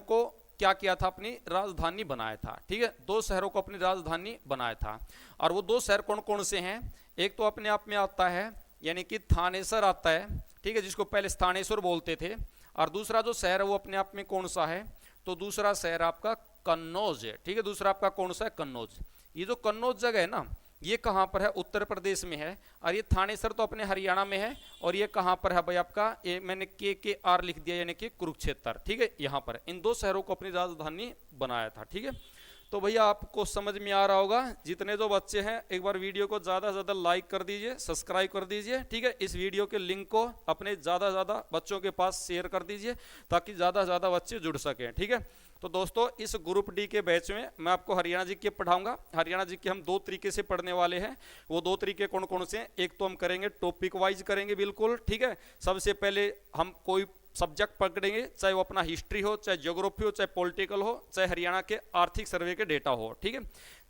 को क्या किया था, अपनी राजधानी बनाया था, ठीक है, दो शहरों को अपनी राजधानी बनाया था। और वो दो शहर कौन कौन से हैं, एक तो अपने आप में आता है यानी कि थानेसर आता है, ठीक है, जिसको पहले स्थानेश्वर बोलते थे, और दूसरा जो शहर है वो अपने आप में कौन सा है, तो दूसरा शहर आपका कन्नौज है, ठीक है, दूसरा आपका कौन सा है, कन्नौज। ये जो कन्नौज जगह है ना, ये कहाँ पर है, उत्तर प्रदेश में है, और ये थानेसर तो अपने हरियाणा में है, और ये कहाँ पर है भाई आपका, ये मैंने के आर लिख दिया यानी कि कुरुक्षेत्र, ठीक है, यहाँ पर इन दो शहरों को अपनी राजधानी बनाया था, ठीक है। तो भैया आपको समझ में आ रहा होगा, जितने जो बच्चे हैं एक बार वीडियो को ज़्यादा से ज़्यादा लाइक कर दीजिए, सब्सक्राइब कर दीजिए, ठीक है। इस वीडियो के लिंक को अपने ज़्यादा से ज़्यादा बच्चों के पास शेयर कर दीजिए, ताकि ज़्यादा से ज़्यादा बच्चे जुड़ सकें, ठीक है। तो दोस्तों इस ग्रुप डी के बैच में मैं आपको हरियाणा जी के पढ़ाऊंगा। हरियाणा जी के हम दो तरीके से पढ़ने वाले हैं। वो दो तरीके कौन कौन से हैं? एक तो हम करेंगे टॉपिक वाइज करेंगे, बिल्कुल ठीक है। सबसे पहले हम कोई सब्जेक्ट पकड़ेंगे, चाहे वो अपना हिस्ट्री हो, चाहे ज्योग्राफी हो, चाहे पॉलिटिकल हो, चाहे हरियाणा के आर्थिक सर्वे के डेटा हो, ठीक है।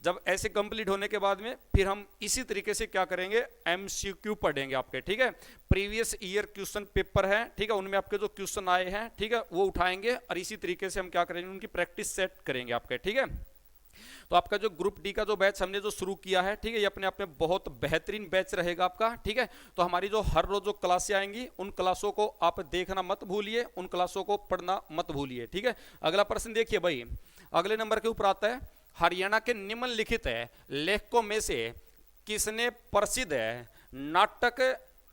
जब ऐसे कंप्लीट होने के बाद में फिर हम इसी तरीके से क्या करेंगे, एमसीक्यू पढ़ेंगे आपके, ठीक है। प्रीवियस ईयर क्वेश्चन पेपर है, ठीक है, उनमें आपके जो क्वेश्चन आए हैं, ठीक है, वो उठाएंगे और इसी तरीके से हम क्या करेंगे, उनकी प्रैक्टिस सेट करेंगे आपके, ठीक है। तो आपका जो ग्रुप डी का जो बैच हमने जो शुरू किया है, ठीक है, ये अपने आप में बहुत बेहतरीन बैच रहेगा आपका, ठीक है। तो हमारी जो हर रोज जो क्लासें आएंगी उन क्लासों को आप देखना मत भूलिए, उन क्लासों को पढ़ना मत भूलिए, ठीक है। अगला प्रश्न देखिए भाई, अगले नंबर के ऊपर आता है, हरियाणा के निम्नलिखित लेखकों में से किसने प्रसिद्ध नाटक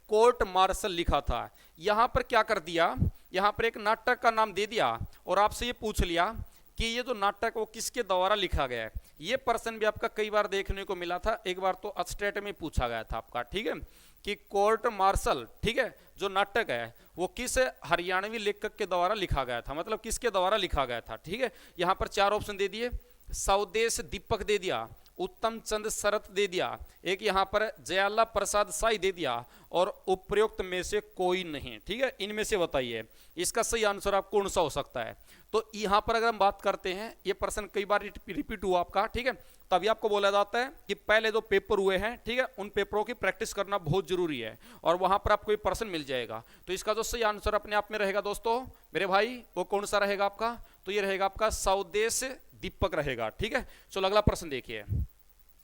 कोर्ट मार्शल लिखा था। यहां पर क्या कर दिया, यहां पर एक नाटक का नाम दे दिया और आपसे ये पूछ लिया कि ये जो नाटक वो किसके द्वारा लिखा गया है। ये प्रश्न भी आपका कई बार देखने को मिला था, एक बार तो स्टेट में पूछा गया था आपका, ठीक है, कि कोर्ट मार्शल, ठीक है, जो नाटक है वो किस हरियाणवी लेखक के द्वारा लिखा गया था, मतलब किसके द्वारा लिखा गया था, ठीक है। यहां पर चार ऑप्शन दे दिए, स्वदेश दीपक दे दिया, उत्तम चंद शरत दे दिया, एक यहां पर जयाला प्रसाद साई दे दिया और उपयुक्त में से कोई नहीं, ठीक है। इनमें से बताइए इसका सही आंसर आप कौन सा हो सकता है। तो यहां पर अगर हम बात करते हैं, ये प्रश्न कई बार रिपीट हुआ आपका, ठीक है, तभी आपको बोला जाता है कि पहले जो पेपर हुए हैं, ठीक है, उन पेपरों की प्रैक्टिस करना बहुत जरूरी है और वहां पर आपको ये प्रश्न मिल जाएगा। तो इसका जो सही आंसर अपने आप में रहेगा दोस्तों मेरे भाई, वो कौन सा रहेगा आपका, तो ये रहेगा आपका स्वदेश दीपक रहेगा, ठीक है। चलो अगला प्रश्न देखिए,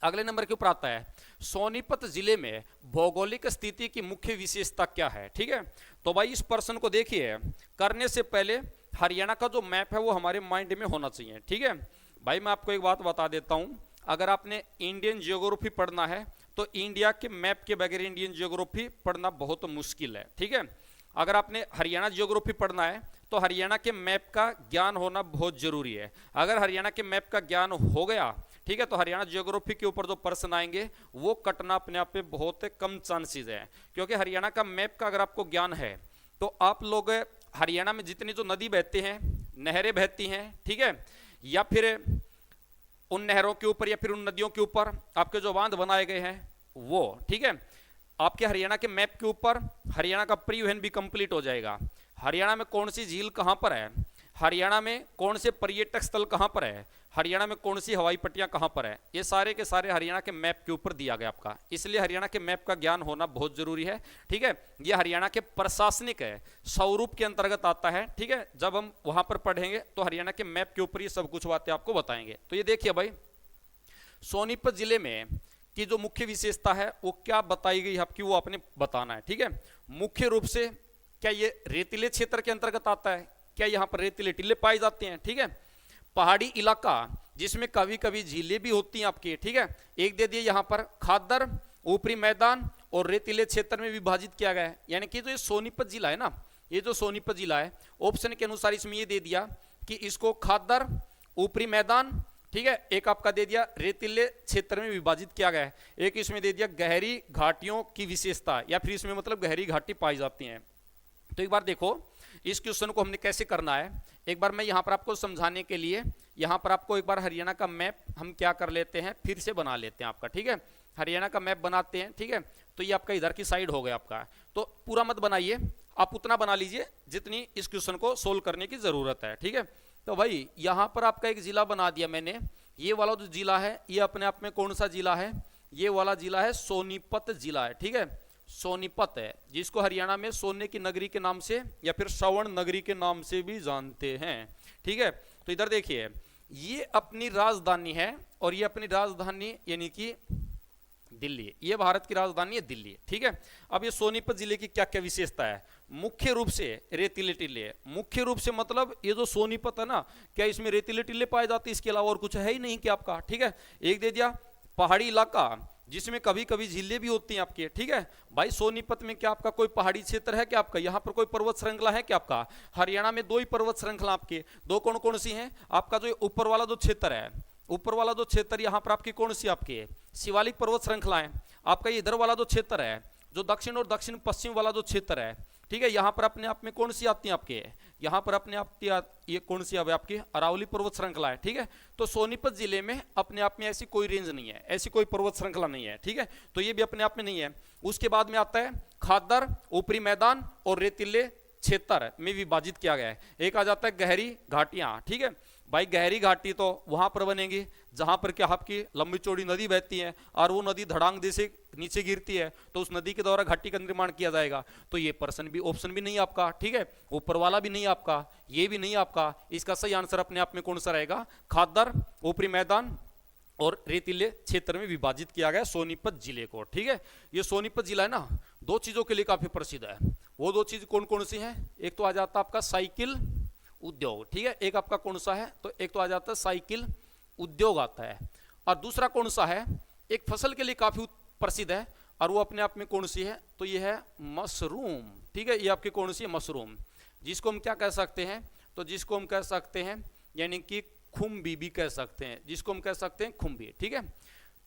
अगले नंबर के ऊपर आता है, सोनीपत जिले में भौगोलिक स्थिति की मुख्य विशेषता क्या है, ठीक है। तो भाई इस प्रश्न को देखिए, करने से पहले हरियाणा का जो मैप है वो हमारे माइंड में होना चाहिए, ठीक है। भाई मैं आपको एक बात बता देता हूं, अगर आपने इंडियन जियोग्राफी पढ़ना है तो इंडिया के मैप के बगैर इंडियन जियोग्राफी पढ़ना बहुत मुश्किल है, ठीक है। अगर आपने हरियाणा जियोग्राफी पढ़ना है तो हरियाणा के मैप का ज्ञान होना बहुत जरूरी है। अगर हरियाणा के मैप का ज्ञान हो गया, ठीक है, तो हरियाणा जियोग्राफी के ऊपर जो प्रश्न आएंगे वो कटना अपने आप में बहुत कम चांसेस है, क्योंकि हरियाणा का मैप का अगर आपको ज्ञान है तो आप लोग हरियाणा में जितनी जो नदी बहते हैं, नहरें बहती हैं, ठीक है, या फिर उन नहरों के ऊपर या फिर उन नदियों के ऊपर आपके जो बांध बनाए गए हैं वो, ठीक है, आपके हरियाणा के मैप के ऊपर हरियाणा का परिवहन भी कंप्लीट हो जाएगा। हरियाणा में कौन सी झील कहां पर है, हरियाणा में कौन से पर्यटक स्थल कहां पर है, हरियाणा में कौन सी हवाई पट्टियां कहां पर है, ये सारे के सारे हरियाणा के मैप के ऊपर दिया गया आपका। इसलिए हरियाणा के मैप का ज्ञान होना बहुत जरूरी है, ठीक है। ये हरियाणा के प्रशासनिक स्वरूप के अंतर्गत आता है, ठीक है। जब हम वहां पर पढ़ेंगे तो हरियाणा के मैप के ऊपर ये सब कुछ बातें आपको बताएंगे। तो ये देखिए भाई, सोनीपत जिले में की जो मुख्य विशेषता है वो क्या बताई गई आपकी, वो आपने बताना है, ठीक है। मुख्य रूप से क्या ये रेतीले क्षेत्र के अंतर्गत आता है, क्या यहाँ पर रेतीले टीले पाए जाते हैं, ठीक है। पहाड़ी इलाका जिसमें कभी कभी झीलें भी होती हैं आपकी, ठीक है। एक दे दिए यहाँ पर खादर, ऊपरी मैदान और रेतीले क्षेत्र में विभाजित किया गया है। यानी कि जो ये सोनीपत जिला है ना, ये जो सोनीपत जिला है ऑप्शन के अनुसार इसमें ये दे दिया कि इसको खादर, ऊपरी मैदान, ठीक है, एक आपका दे दिया रेतीले क्षेत्र में विभाजित किया गया है, एक इसमें दे दिया गहरी घाटियों की विशेषता, या फिर इसमें मतलब गहरी घाटी पाई जाती हैं। तो एक बार देखो इस क्वेश्चन को हमने कैसे करना है, एक बार मैं यहाँ पर आपको समझाने के लिए यहाँ पर आपको एक बार हरियाणा का मैप हम क्या कर लेते हैं, फिर से बना लेते हैं आपका, ठीक है। हरियाणा का मैप बनाते हैं, ठीक है। तो ये आपका इधर की साइड हो गया आपका, तो पूरा मत बनाइए, आप उतना बना लीजिए जितनी इस क्वेश्चन को सोल्व करने की जरूरत है, ठीक है। तो भाई यहाँ पर आपका एक जिला बना दिया मैंने, ये वाला जो जिला है ये अपने आप में कौन सा जिला है, ये वाला जिला है सोनीपत जिला है, ठीक है। सोनीपत है जिसको हरियाणा में सोने की नगरी के नाम से या फिर श्रवण नगरी के नाम से भी जानते हैं, ठीक है। तो इधर देखिए ये अपनी राजधानी है और ये अपनी राजधानी यानी कि दिल्ली, ये भारत की राजधानी है दिल्ली, ठीक है। अब ये सोनीपत जिले की क्या क्या विशेषता है, मुख्य रूप से रेतीले टीले, मुख्य रूप से मतलब ये जो सोनीपत है ना, क्या इसमें रेतीले टीले पाए जाते हैं, इसके अलावा और कुछ है ही नहीं क्या आपका, ठीक है। एक दे दिया पहाड़ी इलाका जिसमें कभी कभी झीलें भी होती हैं आपकी, ठीक है। भाई सोनीपत में क्या आपका कोई पहाड़ी क्षेत्र है क्या आपका, यहाँ पर कोई पर्वत श्रृंखला है क्या आपका, हरियाणा में दो ही पर्वत श्रृंखला आपके, दो कौन कौन सी हैं, आपका जो ऊपर वाला जो क्षेत्र है, ऊपर वाला जो क्षेत्र यहाँ पर आपकी कौन सी आपकी शिवालिक पर्वत श्रृंखला है, आपका इधर वाला जो क्षेत्र है जो दक्षिण और दक्षिण पश्चिम वाला जो क्षेत्र है, ठीक है। यहाँ पर अपने आप में कौन सी आती है आपके, यहाँ पर अपने आप ये कौन सी अब आपकी अरावली पर्वत श्रृंखला है, ठीक है। तो सोनीपत जिले में अपने आप में ऐसी कोई रेंज नहीं है, ऐसी कोई पर्वत श्रृंखला नहीं है, ठीक है। तो ये भी अपने आप में नहीं है। उसके बाद में आता है खादर, ऊपरी मैदान और रेतीले क्षेत्र में विभाजित किया गया है। एक आ जाता है गहरी घाटियां, ठीक है भाई। गहरी घाटी तो वहां पर बनेगी जहां पर क्या आपकी लंबी चौड़ी नदी बहती है और वो नदी धड़ांग जैसे नीचे गिरती है, तो उस नदी के द्वारा घाटी का निर्माण किया जाएगा। तो ये पर्सन भी ऑप्शन भी नहीं आपका, ठीक है। ऊपर वाला भी नहीं आपका, ये भी नहीं आपका। इसका सही आंसर अपने आप में कौन सा रहेगा, खादर, ऊपरी मैदान और रेतीले क्षेत्र में विभाजित किया गया सोनीपत जिले को, ठीक है। ये सोनीपत जिला है ना, दो चीजों के लिए काफी प्रसिद्ध है। वो दो चीज कौन कौन सी हैं, एक तो आ जाता है आपका साइकिल उद्योग, ठीक है। एक आपका कौन सा है, तो एक तो आ जाता है साइकिल उद्योग आता है, और दूसरा कौन सा है, एक फसल के लिए काफी प्रसिद्ध है और वो अपने आप में कौन सी है, तो ये है मशरूम, ठीक है। ये आपकी कौन सी है, मशरूम, जिसको हम क्या कह सकते हैं, तो जिसको हम कह सकते हैं यानी कि खुम्बी भी कह सकते हैं, जिसको हम कह सकते हैं खुम्बी, ठीक है।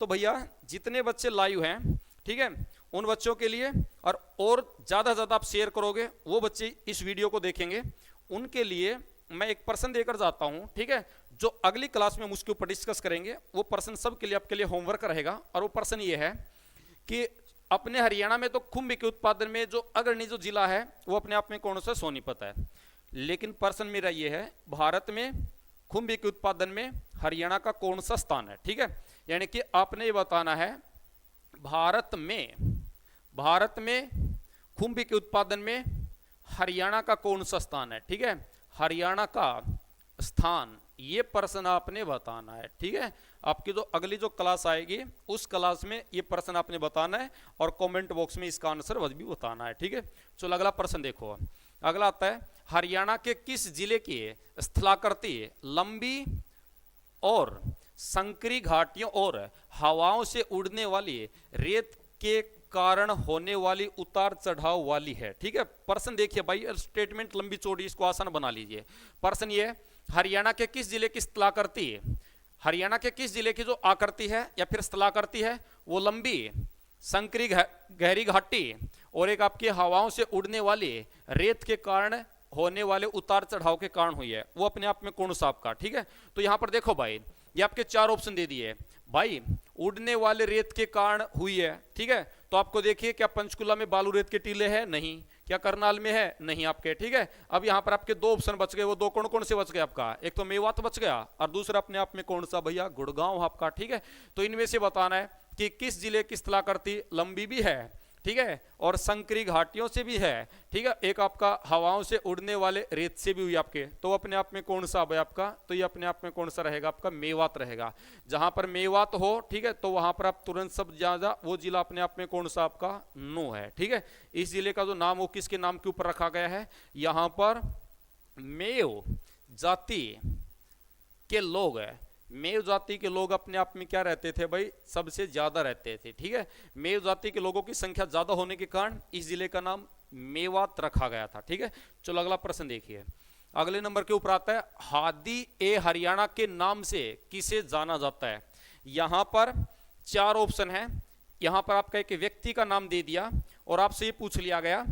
तो भैया जितने बच्चे लाइव हैं, ठीक है, उन बच्चों के लिए और ज्यादा से ज्यादा आप शेयर करोगे, वो बच्चे इस वीडियो को देखेंगे, उनके लिए मैं एक पर्सन देकर जाता हूं, ठीक है। जो अगली क्लास में हम उसके ऊपर डिस्कस करेंगे, वो पर्सन सब के लिए आपके लिए होमवर्क रहेगा। और वो पर्सन ये है कि अपने हरियाणा में तो खुम्बी के उत्पादन में जो अग्रणी जो जिला है वो अपने आप में कौन सा, सोनीपत है। लेकिन पर्सन मेरा ये है, भारत में खुम्बी के उत्पादन में हरियाणा का कौन सा स्थान है, ठीक है। यानी कि आपने ये बताना है भारत में खुम्बी के उत्पादन में हरियाणा का कौन सा स्थान है, ठीक है। हरियाणा का स्थान ये प्रश्न आपने बताना है, ठीक है। आपकी जो अगली जो क्लास आएगी उस क्लास में ये प्रश्न आपने बताना है और कमेंट बॉक्स में इसका आंसर भी बताना है, ठीक है। चलो अगला प्रश्न देखो। अगला आता है हरियाणा के किस जिले की स्थलाकृति लंबी और संकरी घाटियों और हवाओं से उड़ने वाली रेत के कारण होने वाली उतार चढ़ाव वाली है, ठीक है। प्रश्न देखिए भाई, स्टेटमेंट लंबी चौड़ी, इसको आसान बना लीजिए। प्रश्न ये, हरियाणा के किस जिले की स्थलाकृति, हरियाणा के किस जिले की जो आकृति है या फिर स्थलाकृति है वो लंबी, संकरी गहरी घाटी और एक आपकी हवाओं से उड़ने वाली रेत के कारण होने वाले उतार चढ़ाव के कारण हुई है, वो अपने आप में कौन सा आपका, ठीक है। तो यहां पर देखो भाई, ये आपके चार ऑप्शन दे दिए भाई, उड़ने वाले रेत के कारण हुई है, ठीक है। तो आपको देखिए, क्या पंचकुला में बालू रेत के टीले हैं, नहीं। क्या करनाल में है, नहीं आपके, ठीक है। अब यहाँ पर आपके दो ऑप्शन बच गए, वो दो कौन कौन से बच गए आपका, एक तो मेवात बच गया और दूसरा अपने आप में कौन सा भैया, गुड़गांव आपका, ठीक है। तो इनमें से बताना है कि किस जिले की स्थलाकृति लंबी भी है, ठीक है, और संकरी घाटियों से भी है, ठीक है, एक आपका हवाओं से उड़ने वाले रेत से भी हुई आपके, तो अपने आप में कौन सा है आपका, तो ये अपने आप में कौन सा रहेगा आपका, मेवात रहेगा। जहां पर मेवात हो, ठीक है, तो वहां पर आप तुरंत सब ज्यादा, वो जिला अपने आप में कौन सा आपका, नो है, ठीक है। इस जिले का जो नाम वो किसके नाम के ऊपर रखा गया है, यहां पर मेव जाति के लोग है, मेव जाति के लोग अपने आप में क्या रहते थे भाई, सबसे ज्यादा रहते थे, ठीक है। मेव जाति के लोगों की संख्या ज्यादा होने के कारण इस जिले का नाम मेवात रखा गया था, ठीक है। चलो अगला प्रश्न देखिए। अगले नंबर के ऊपर आता है हादी ए हरियाणा के नाम से किसे जाना जाता है। यहां पर चार ऑप्शन है, यहां पर आपका एक व्यक्ति का नाम दे दिया और आपसे ये पूछ लिया गया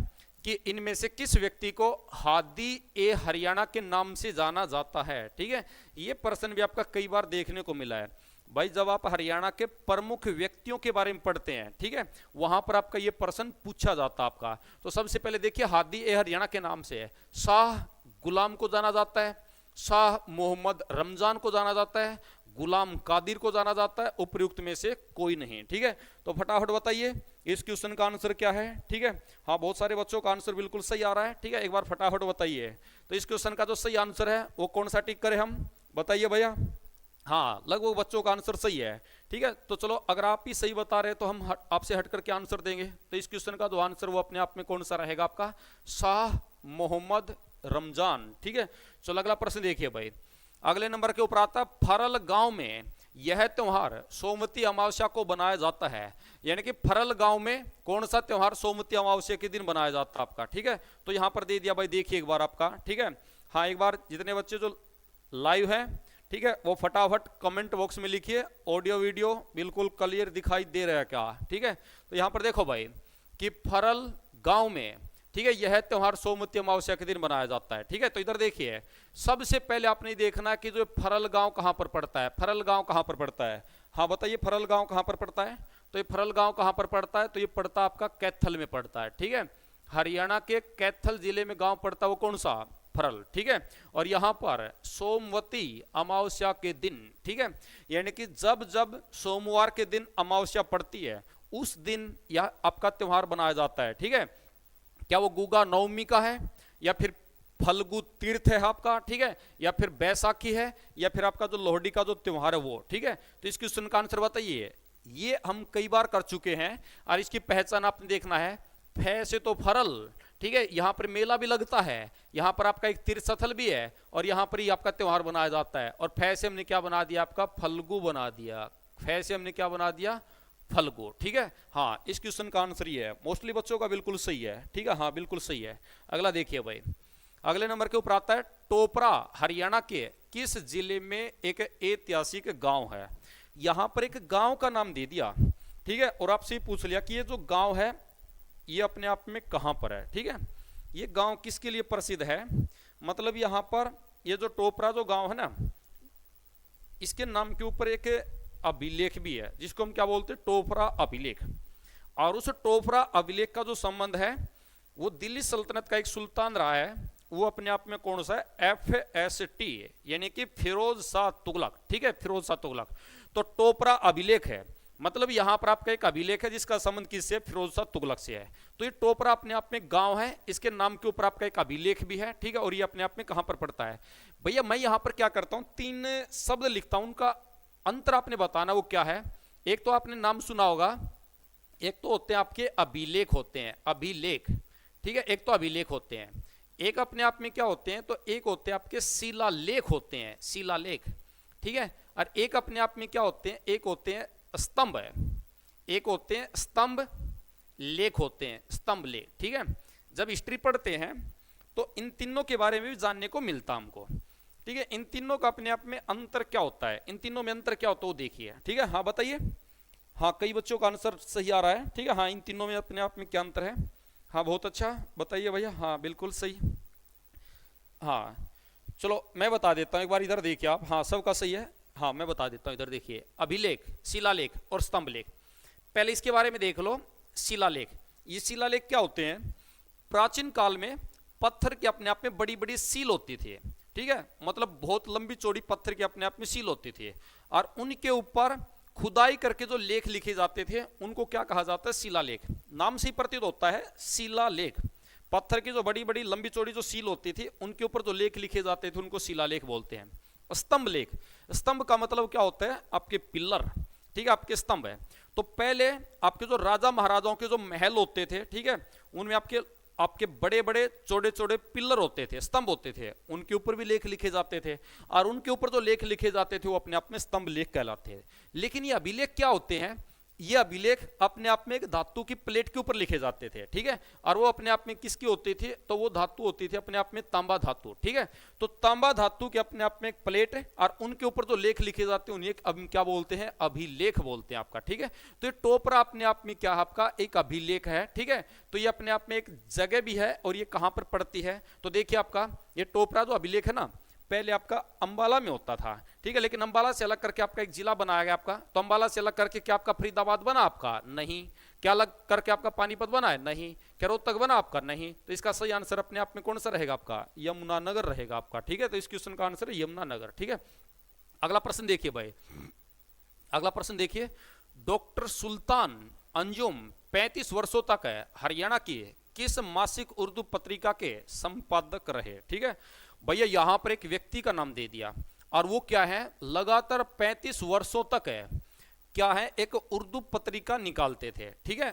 कि इनमें से किस व्यक्ति को हादी ए हरियाणा के नाम से जाना जाता है, ठीक है। ये प्रश्न भी आपका कई बार देखने को मिला है भाई, जब आप हरियाणा के प्रमुख व्यक्तियों के बारे में पढ़ते हैं, ठीक है, वहां पर आपका ये प्रश्न पूछा जाता है आपका। तो सबसे पहले देखिए, हादी ए हरियाणा के नाम से शाह गुलाम को जाना जाता है, शाह मोहम्मद रमजान को जाना जाता है, गुलाम कादिर को जाना जाता है, उपयुक्त में से कोई नहीं, ठीक है। तो फटाफट बताइए इस क्वेश्चन का आंसर क्या है, ठीक है। हाँ, बहुत सारे बच्चों का आंसर बिल्कुल सही आ रहा है, ठीक है, एक बार फटाफट बताइए। तो इस क्वेश्चन का जो सही आंसर है वो कौन सा टिक करें हम, बताइए भैया। हाँ, लगभग बच्चों का आंसर सही है, ठीक है। तो चलो, अगर आप ही सही बता रहे तो हम आपसे हट करके आंसर देंगे। तो इस क्वेश्चन का जो आंसर वो अपने आप में कौन सा रहेगा आपका, शाह मोहम्मद रमजान, ठीक है। चलो अगला प्रश्न देखिए भाई। अगले नंबर के ऊपर आता है फरल गांव में यह त्योहार सोमवती अमावस्या को बनाया जाता है, यानी कि फरल गांव में कौन सा त्योहार सोमवती अमावस्या के दिन बनाया जाता है आपका, ठीक है। तो यहां पर दे दिया भाई, देखिए एक बार आपका, ठीक है। हाँ, एक बार जितने बच्चे जो लाइव हैं, ठीक है, वो फटाफट कमेंट बॉक्स में लिखिए ऑडियो वीडियो बिल्कुल क्लियर दिखाई दे रहा है क्या, ठीक है। तो यहां पर देखो भाई कि फरल गांव में ठीक है, यह त्योहार सोमवती अमावस्या के दिन मनाया जाता है। ठीक है, तो इधर देखिए, सबसे पहले आपने देखना है कि जो फरल गांव कहां पर पड़ता है। फरल गांव कहां पर पड़ता है? हाँ बताइए, फरल गांव कहां पर पड़ता है? तो ये फरल गांव कहां पर पड़ता है? तो ये पड़ता आपका कैथल में पड़ता है। ठीक है, हरियाणा के कैथल जिले में गांव पड़ता है, वो कौन सा? फरल। ठीक है, और यहां पर सोमवती अमावस्या के दिन, ठीक है, यानी कि जब जब सोमवार के दिन अमावस्या पड़ती है उस दिन यह आपका त्योहार मनाया जाता है। ठीक है, क्या वो गुगा नवमी का है, या फिर फल्गु तीर्थ है आपका, ठीक है, या फिर बैसाखी है, या फिर आपका जो लोहड़ी का जो त्योहार है वो। ठीक है, तो इस क्वेश्चन का आंसर बताइए। ये हम कई बार कर चुके हैं और इसकी पहचान आपने देखना है। फै से तो फरल, ठीक है, यहां पर मेला भी लगता है, यहां पर आपका एक तीर्थ स्थल भी है, और यहां पर ही आपका त्योहार बनाया जाता है। और फै से हमने क्या बना दिया? आपका फल्गु बना दिया। फै से हमने क्या बना दिया? फल्गु। ठीक है, हाँ, इस क्वेश्चन का आंसर ये है। मोस्टली बच्चों का बिल्कुल सही है। ठीक है, हाँ बिल्कुल सही है। अगला देखिए भाई, अगले नंबर के ऊपर आता है टोपरा हरियाणा के किस जिले में एक ऐतिहासिक गांव है। यहां पर एक गांव का नाम दे दिया, ठीक है, और आपसे पूछ लिया कि ये जो गांव है ये अपने आप में कहां पर है। ठीक है, ये गांव किसके लिए प्रसिद्ध है? मतलब यहां पर ये जो टोपरा जो गांव है ना, इसके नाम के ऊपर एक अभिलेख भी है जिसको हम क्या बोलते हैं? टोपरा अभिलेख। और उस टोपरा अभिलेख का जो संबंध है वो दिल्ली सल्तनत का एक सुल्तान रहा है, वो अपने आप में कौन सा है? FST, यानी कि फिरोज शाह तुगलक। ठीक है, फिरोज शाह तुगलक। तो टोपरा अभिलेख है, मतलब यहां पर आपका एक अभिलेख है जिसका संबंध किससे? फिरोज शाह तुगलक से है। तो ये टोपरा अपने आप में गांव है, इसके नाम के ऊपर आपका एक अभिलेख भी है। ठीक है, और ये अपने आप में कहां पर पड़ता है? भैया मैं यहां पर क्या करता हूं, 3 शब्द लिखता हूं, उनका अंतर आपने बताना वो क्या है। एक तो आपने नाम सुना होगा, एक तो होते हैं आपके अभिलेख होते हैं, अभिलेख। ठीक है, एक तो अभिलेख होते हैं, एक अपने आप में क्या होते हैं? तो एक होते हैं आपके शिलालेख होते हैं, शिलालेख। ठीक है, और एक अपने आप में क्या होते हैं? एक होते हैं स्तंभ है, एक होते हैं स्तंभ लेख होते हैं, स्तंभ लेख। ठीक है, जब हिस्ट्री पढ़ते हैं तो इन तीनों के बारे में भी जानने को मिलता हमको। ठीक है, इन तीनों का अपने आप में अंतर क्या होता है? इन तीनों में अंतर क्या होता है वो देखिए। ठीक है, हाँ बताइए। हाँ, कई बच्चों का आंसर सही आ रहा है। ठीक है, हाँ, इन तीनों में अपने आप में क्या अंतर है? हाँ बहुत अच्छा, बताइए भैया। हाँ बिल्कुल सही। हाँ चलो मैं बता देता हूँ, एक बार इधर देखिए आप। हाँ सबका सही है। हाँ मैं बता देता हूँ, इधर देखिए, अभिलेख, शिलालेख और स्तंभ लेख। पहले इसके बारे में देख लो। शिलालेख, ये शिलालेख क्या होते हैं? प्राचीन काल में पत्थर के अपने आप में बड़ी बड़ी सील होती थी। ठीक है, मतलब बहुत लंबी चौड़ी पत्थर के अपने आप में सील होती थी, और उनके ऊपर खुदाई करके जो लेख लिखे जाते थे उनको क्या कहा जाता है? शिलालेख। नाम से ही प्रतीत होता है शिलालेख। पत्थर की जो बड़ी बड़ी लंबी चौड़ी जो सील होती थी उनके ऊपर जो लेख लिखे जाते थे उनको शिलालेख बोलते हैं। स्तंभ लेख, स्तंभ का मतलब क्या होता है? आपके पिल्लर। ठीक है, आपके स्तंभ है। तो पहले आपके जो राजा महाराजाओं के जो महल होते थे, ठीक है, उनमें आपके बड़े बड़े चौड़े चौड़े पिल्लर होते थे, स्तंभ होते थे, उनके ऊपर भी लेख लिखे जाते थे, और उनके ऊपर जो लेख लिखे जाते थे वो अपने आप में स्तंभ लेख कहलाते हैं। लेकिन ये अभिलेख क्या होते हैं? ये अभिलेख अपने आप में एक धातु की प्लेट के ऊपर लिखे जाते थे। ठीक है, और वो अपने आप में किसकी होती थी? तो वो धातु होती थी अपने आप में तांबा धातु। ठीक है, तो तांबा धातु के अपने आप में एक प्लेट है, और उनके ऊपर जो लेख लिखे जाते हैं उन्हें अब क्या बोलते हैं? अभिलेख बोलते हैं आपका। ठीक है, तो ये टोपरा अपने आप में क्या है? आपका एक अभिलेख है। ठीक है, तो ये अपने आप में एक जगह भी है, और ये कहां पर पड़ती है? तो देखिए आपका ये टोपरा जो अभिलेख है ना, पहले आपका अंबाला में होता था। ठीक है, लेकिन अंबाला से अलग करके आपका एक जिला बनाया गया आपका। तो अंबाला से अलग करके क्या आपका फरीदाबाद बना? आपका नहीं। क्या अलग करके आपका पानीपत बना है? नहीं। क्या रोहतक बना? आपका नहीं। तो इसका सही आंसर अपने आप में कौन सा रहेगा? आपका यमुनानगर रहेगा आपका। ठीक है, तो इस क्वेश्चन का आंसर है यमुनानगर। ठीक है, अगला प्रश्न देखिए भाई, अगला प्रश्न देखिए। डॉक्टर सुल्तान अंजुम 35 वर्षों तक है हरियाणा की किस मासिक उर्दू पत्रिका के संपादक रहे? ठीक है भैया, यहां पर एक व्यक्ति का नाम दे दिया, और वो क्या है? लगातार 35 वर्षों तक है क्या है? एक उर्दू पत्रिका निकालते थे। ठीक है,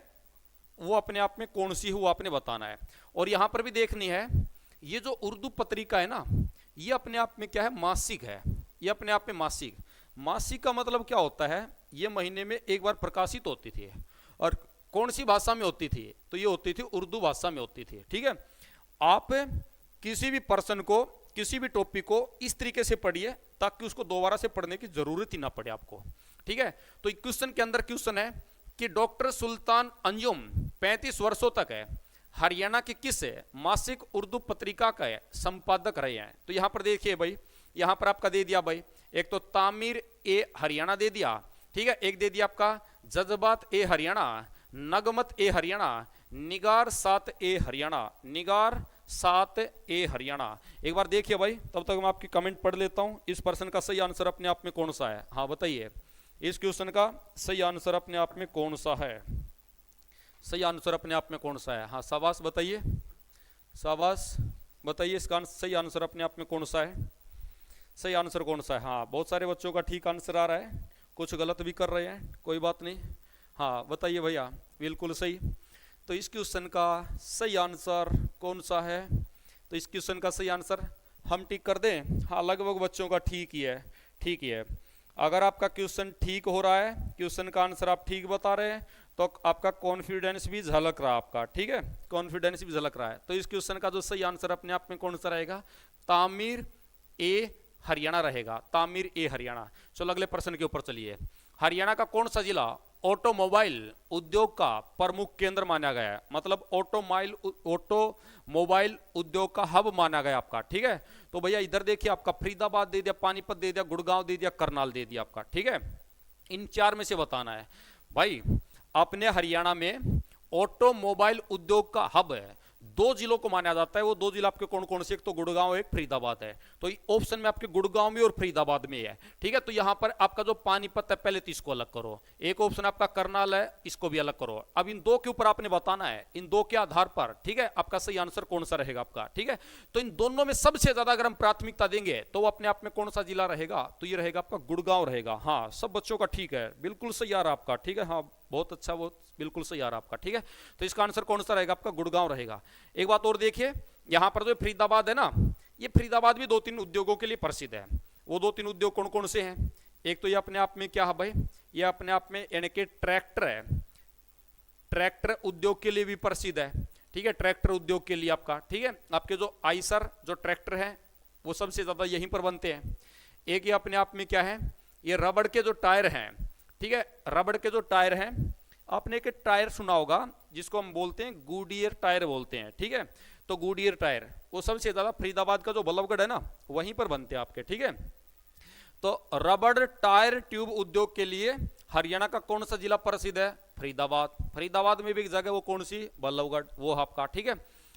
वो अपने आप में कौन सी हो आपने बताना है। और यहां पर भी देखनी है, ये जो उर्दू पत्रिका है ना, ये अपने आप में क्या है? मासिक है। ये अपने आप में मासिक। मासिक का मतलब क्या होता है? ये महीने में एक बार प्रकाशित होती थी, और कौन सी भाषा में होती थी? तो ये होती थी उर्दू भाषा में होती थी। ठीक है, आप किसी भी पर्सन को, किसी भी टॉपिक को इस तरीके से पढ़िए ताकि उसको दोबारा से पढ़ने की जरूरत ही ना पड़े आपको। ठीक है, तो क्वेश्चन के अंदर क्वेश्चन है कि डॉक्टर सुल्तान अंजुम 35 वर्षों तक है हरियाणा के किस मासिक उर्दू पत्रिका का संपादक रहे हैं? तो यहां पर देखिए भाई, यहां पर आपका दे दिया भाई, एक तो तामीर ए हरियाणा दे दिया, ठीक है, एक दे दिया आपका जज्बात ए हरियाणा, नगमत ए हरियाणा, निगार सात ए हरियाणा, निगार सात ए हरियाणा। एक बार देखिए भाई, तब तक मैं आपकी कमेंट पढ़ लेता हूं। इस प्रश्न का सही आंसर अपने आप में कौन सा है? हाँ बताइए, इस क्वेश्चन का सही आंसर अपने आप में कौन सा है? सही आंसर अपने आप में कौन सा है? हाँ शाबाश बताइए, शाबाश बताइए, इसका सही आंसर अपने आप में कौन सा है? सही आंसर कौन सा है? हाँ बहुत सारे बच्चों का ठीक आंसर आ रहा है, कुछ गलत भी कर रहे हैं, कोई बात नहीं। हाँ बताइए भैया, बिल्कुल सही। तो इस क्वेश्चन का सही आंसर कौन सा है? तो इस क्वेश्चन का सही आंसर हम टिक कर दें? हाँ लगभग बच्चों का ठीक ही है, ठीक ही है। अगर आपका क्वेश्चन ठीक हो रहा है, क्वेश्चन का आंसर आप ठीक बता रहे हैं, तो आपका कॉन्फिडेंस भी झलक रहा है आपका, ठीक है, कॉन्फिडेंस भी झलक रहा है। तो इस क्वेश्चन का जो सही आंसर अपने आप में कौन सा रहेगा? तामीर ए हरियाणा रहेगा, तामीर ए हरियाणा। चलो अगले प्रश्न के ऊपर चलिए। हरियाणा का कौन सा जिला ऑटोमोबाइल उद्योग का प्रमुख केंद्र माना गया है? मतलब ऑटोमोबाइल उद्योग का हब माना गया आपका, ठीक है। तो भैया इधर देखिए, आपका फरीदाबाद दे दिया, पानीपत दे दिया, गुड़गांव दे दिया, करनाल दे दिया आपका, ठीक है। इन चार में से बताना है भाई। अपने हरियाणा में ऑटोमोबाइल उद्योग का हब है, दो जिलों को माना जाता है। वो दो जिला आपके कौन कौन से? एक तो गुड़गांव, एक फरीदाबाद है। तो ऑप्शन में आपके गुड़गांव में और फरीदाबाद में है, ठीक है। तो यहां पर आपका जो पानीपत है, पहले तो इसको अलग करो। एक ऑप्शन आपका करनाल है, इसको भी अलग करो। अब इन दो के ऊपर आपने बताना है, इन दो के आधार पर, ठीक है, आपका सही आंसर कौन सा रहेगा आपका, ठीक है। तो इन दोनों में सबसे ज्यादा अगर हम प्राथमिकता देंगे तो वो अपने आप में कौन सा जिला रहेगा? तो ये रहेगा आपका गुड़गांव रहेगा। हाँ सब बच्चों का ठीक है, बिल्कुल सही आ रहा आपका, ठीक है। हाँ बहुत अच्छा, वो बिल्कुल सही आ रहा आपका, ठीक है। तो इसका आंसर कौन सा रहेगा? आपका गुड़गांव रहेगा। एक बात और देखिए, यहां पर जो फरीदाबाद है ना, ये फरीदाबाद भी दो तीन उद्योगों के लिए प्रसिद्ध है। वो दो तीन उद्योग कौन कौन से हैं? एक तो ये अपने आप में क्या है भाई, ये अपने आप में यानी कि ट्रैक्टर है, ट्रैक्टर उद्योग के लिए भी प्रसिद्ध है, ठीक है, ट्रैक्टर उद्योग के लिए आपका, ठीक है। आपके जो आइसर जो ट्रैक्टर है वो सबसे ज्यादा यहीं पर बनते हैं। एक ये अपने आप में क्या है, ये रबड़ के जो टायर हैं, ठीक है, रबड़ के जो टायर हैं, आपने एक टायर सुना होगा जिसको हम बोलते हैं गुडियर टायर बोलते हैं, ठीक है। तो गुडियर टायर वो सबसे ज्यादा फरीदाबाद का जो बल्लभगढ़ है ना, वहीं पर बनते हैं आपके, ठीक है। तो रबड़ टायर ट्यूब उद्योग के लिए हरियाणा का कौन सा जिला प्रसिद्ध है? फरीदाबाद। फरीदाबाद में भी एक जगह, वो कौन सी? बल्लभगढ़, वो आपका, ठीक है।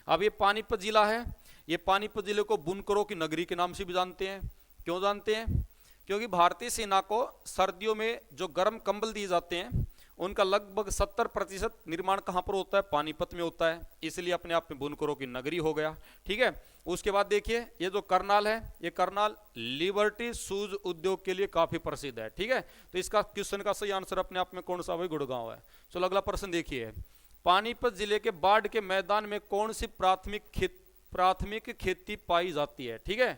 अब ये पानीपत जिला है, ये पानीपत जिले को बुनकरों की नगरी के नाम से भी जानते हैं। क्यों जानते हैं? क्योंकि भारतीय सेना को सर्दियों में जो गर्म कंबल दिए जाते हैं, उनका लगभग 70% निर्माण कहां पर होता है? पानीपत में होता है, इसलिए अपने आप में बुनकरों की नगरी हो गया, ठीक है। उसके बाद देखिए, ये जो करनाल है, ये करनाल लिबर्टी शूज उद्योग के लिए काफी प्रसिद्ध है, ठीक है। तो इसका क्वेश्चन का सही आंसर अपने आप में कौन सा? भाई गुड़गांव है। चलो अगला प्रश्न देखिए, पानीपत जिले के बाढ़ के मैदान में कौन सी प्राथमिक खेती पाई जाती है? ठीक है,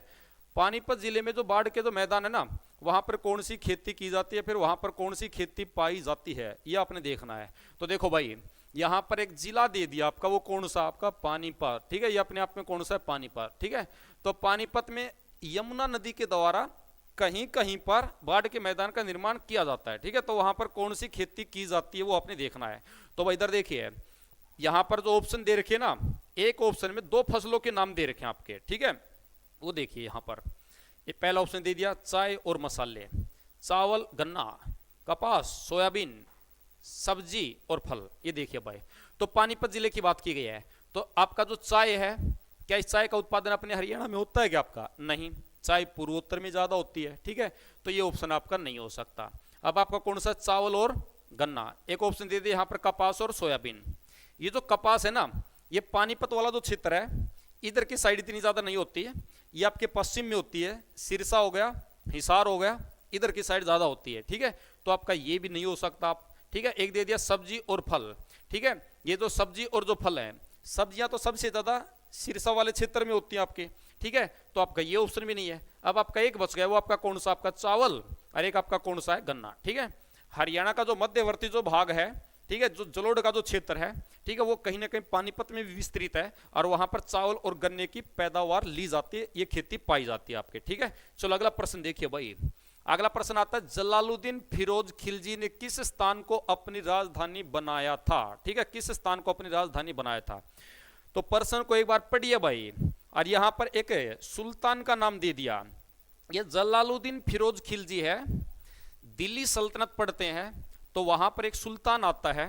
पानीपत जिले में जो बाढ़ के जो मैदान है ना, वहां पर कौन सी खेती की जाती है, फिर वहां पर कौन सी खेती पाई जाती है, ये आपने देखना है। तो देखो भाई, यहां पर एक जिला दे दिया आपका, वो कौन सा? आपका पानीपत, ठीक है। ये अपने आप में कौन सा है? पानीपत, ठीक है। तो पानीपत में यमुना नदी के द्वारा कहीं कहीं पर बाढ़ के मैदान का निर्माण किया जाता है, ठीक है। तो वहां पर कौन सी खेती की जाती है, वो आपने देखना है। तो भाई इधर देखिए, यहां पर जो ऑप्शन दे रखे ना, एक ऑप्शन में दो फसलों के नाम दे रखे हैं आपके, ठीक है। वो देखिए यहां पर, ये पहला ऑप्शन दे दिया चाय और मसाले, चावल, गन्ना, कपास, सोयाबीन, सब्जी और फल। ये देखिए भाई, तो पानीपत जिले की बात की गई है। तो आपका जो चाय है, क्या इस चाय का उत्पादन अपने हरियाणा में होता है क्या? आपका नहीं, चाय पूर्वोत्तर में ज्यादा होती है, ठीक है। तो ये ऑप्शन आपका नहीं हो सकता। अब आपका कौन सा? चावल और गन्ना। एक ऑप्शन दे दिया यहाँ पर कपास और सोयाबीन। ये जो कपास है ना, ये पानीपत वाला जो क्षेत्र है, इधर की साइड इतनी ज्यादा नहीं होती है, ये आपके पश्चिम में होती है, सिरसा हो गया, हिसार हो गया, इधर की साइड ज्यादा होती है, ठीक है। तो आपका ये भी नहीं हो सकता आप, ठीक है। एक दे दिया सब्जी और फल, ठीक है। ये जो सब्जी और जो फल है, सब्जियां तो सबसे ज्यादा सिरसा वाले क्षेत्र में होती है आपके, ठीक है। तो आपका ये ऑप्शन भी नहीं है। अब आपका एक बच गया, वो आपका कौन सा? आपका चावल, और एक आपका कौन सा है? गन्ना, ठीक है। हरियाणा का जो मध्यवर्ती जो भाग है, ठीक है, जो जलोढ़ का जो क्षेत्र है, ठीक है, वो कहीं ना कहीं पानीपत में भी विस्तृत है, और वहां पर चावल और गन्ने की पैदावार ली जाती है, ये खेती पाई जाती है आपके, ठीक है। चलो अगला प्रश्न देखिए भाई, अगला प्रश्न आता है, जलालुद्दीन फिरोज खिलजी ने किस स्थान को अपनी राजधानी बनाया था? ठीक है, किस स्थान को अपनी राजधानी बनाया था? तो पर्सन को एक बार पढ़िए भाई, और यहां पर एक सुल्तान का नाम दे दिया। ये जलालुद्दीन फिरोज खिलजी है, दिल्ली सल्तनत पढ़ते हैं तो वहां पर एक सुल्तान आता है,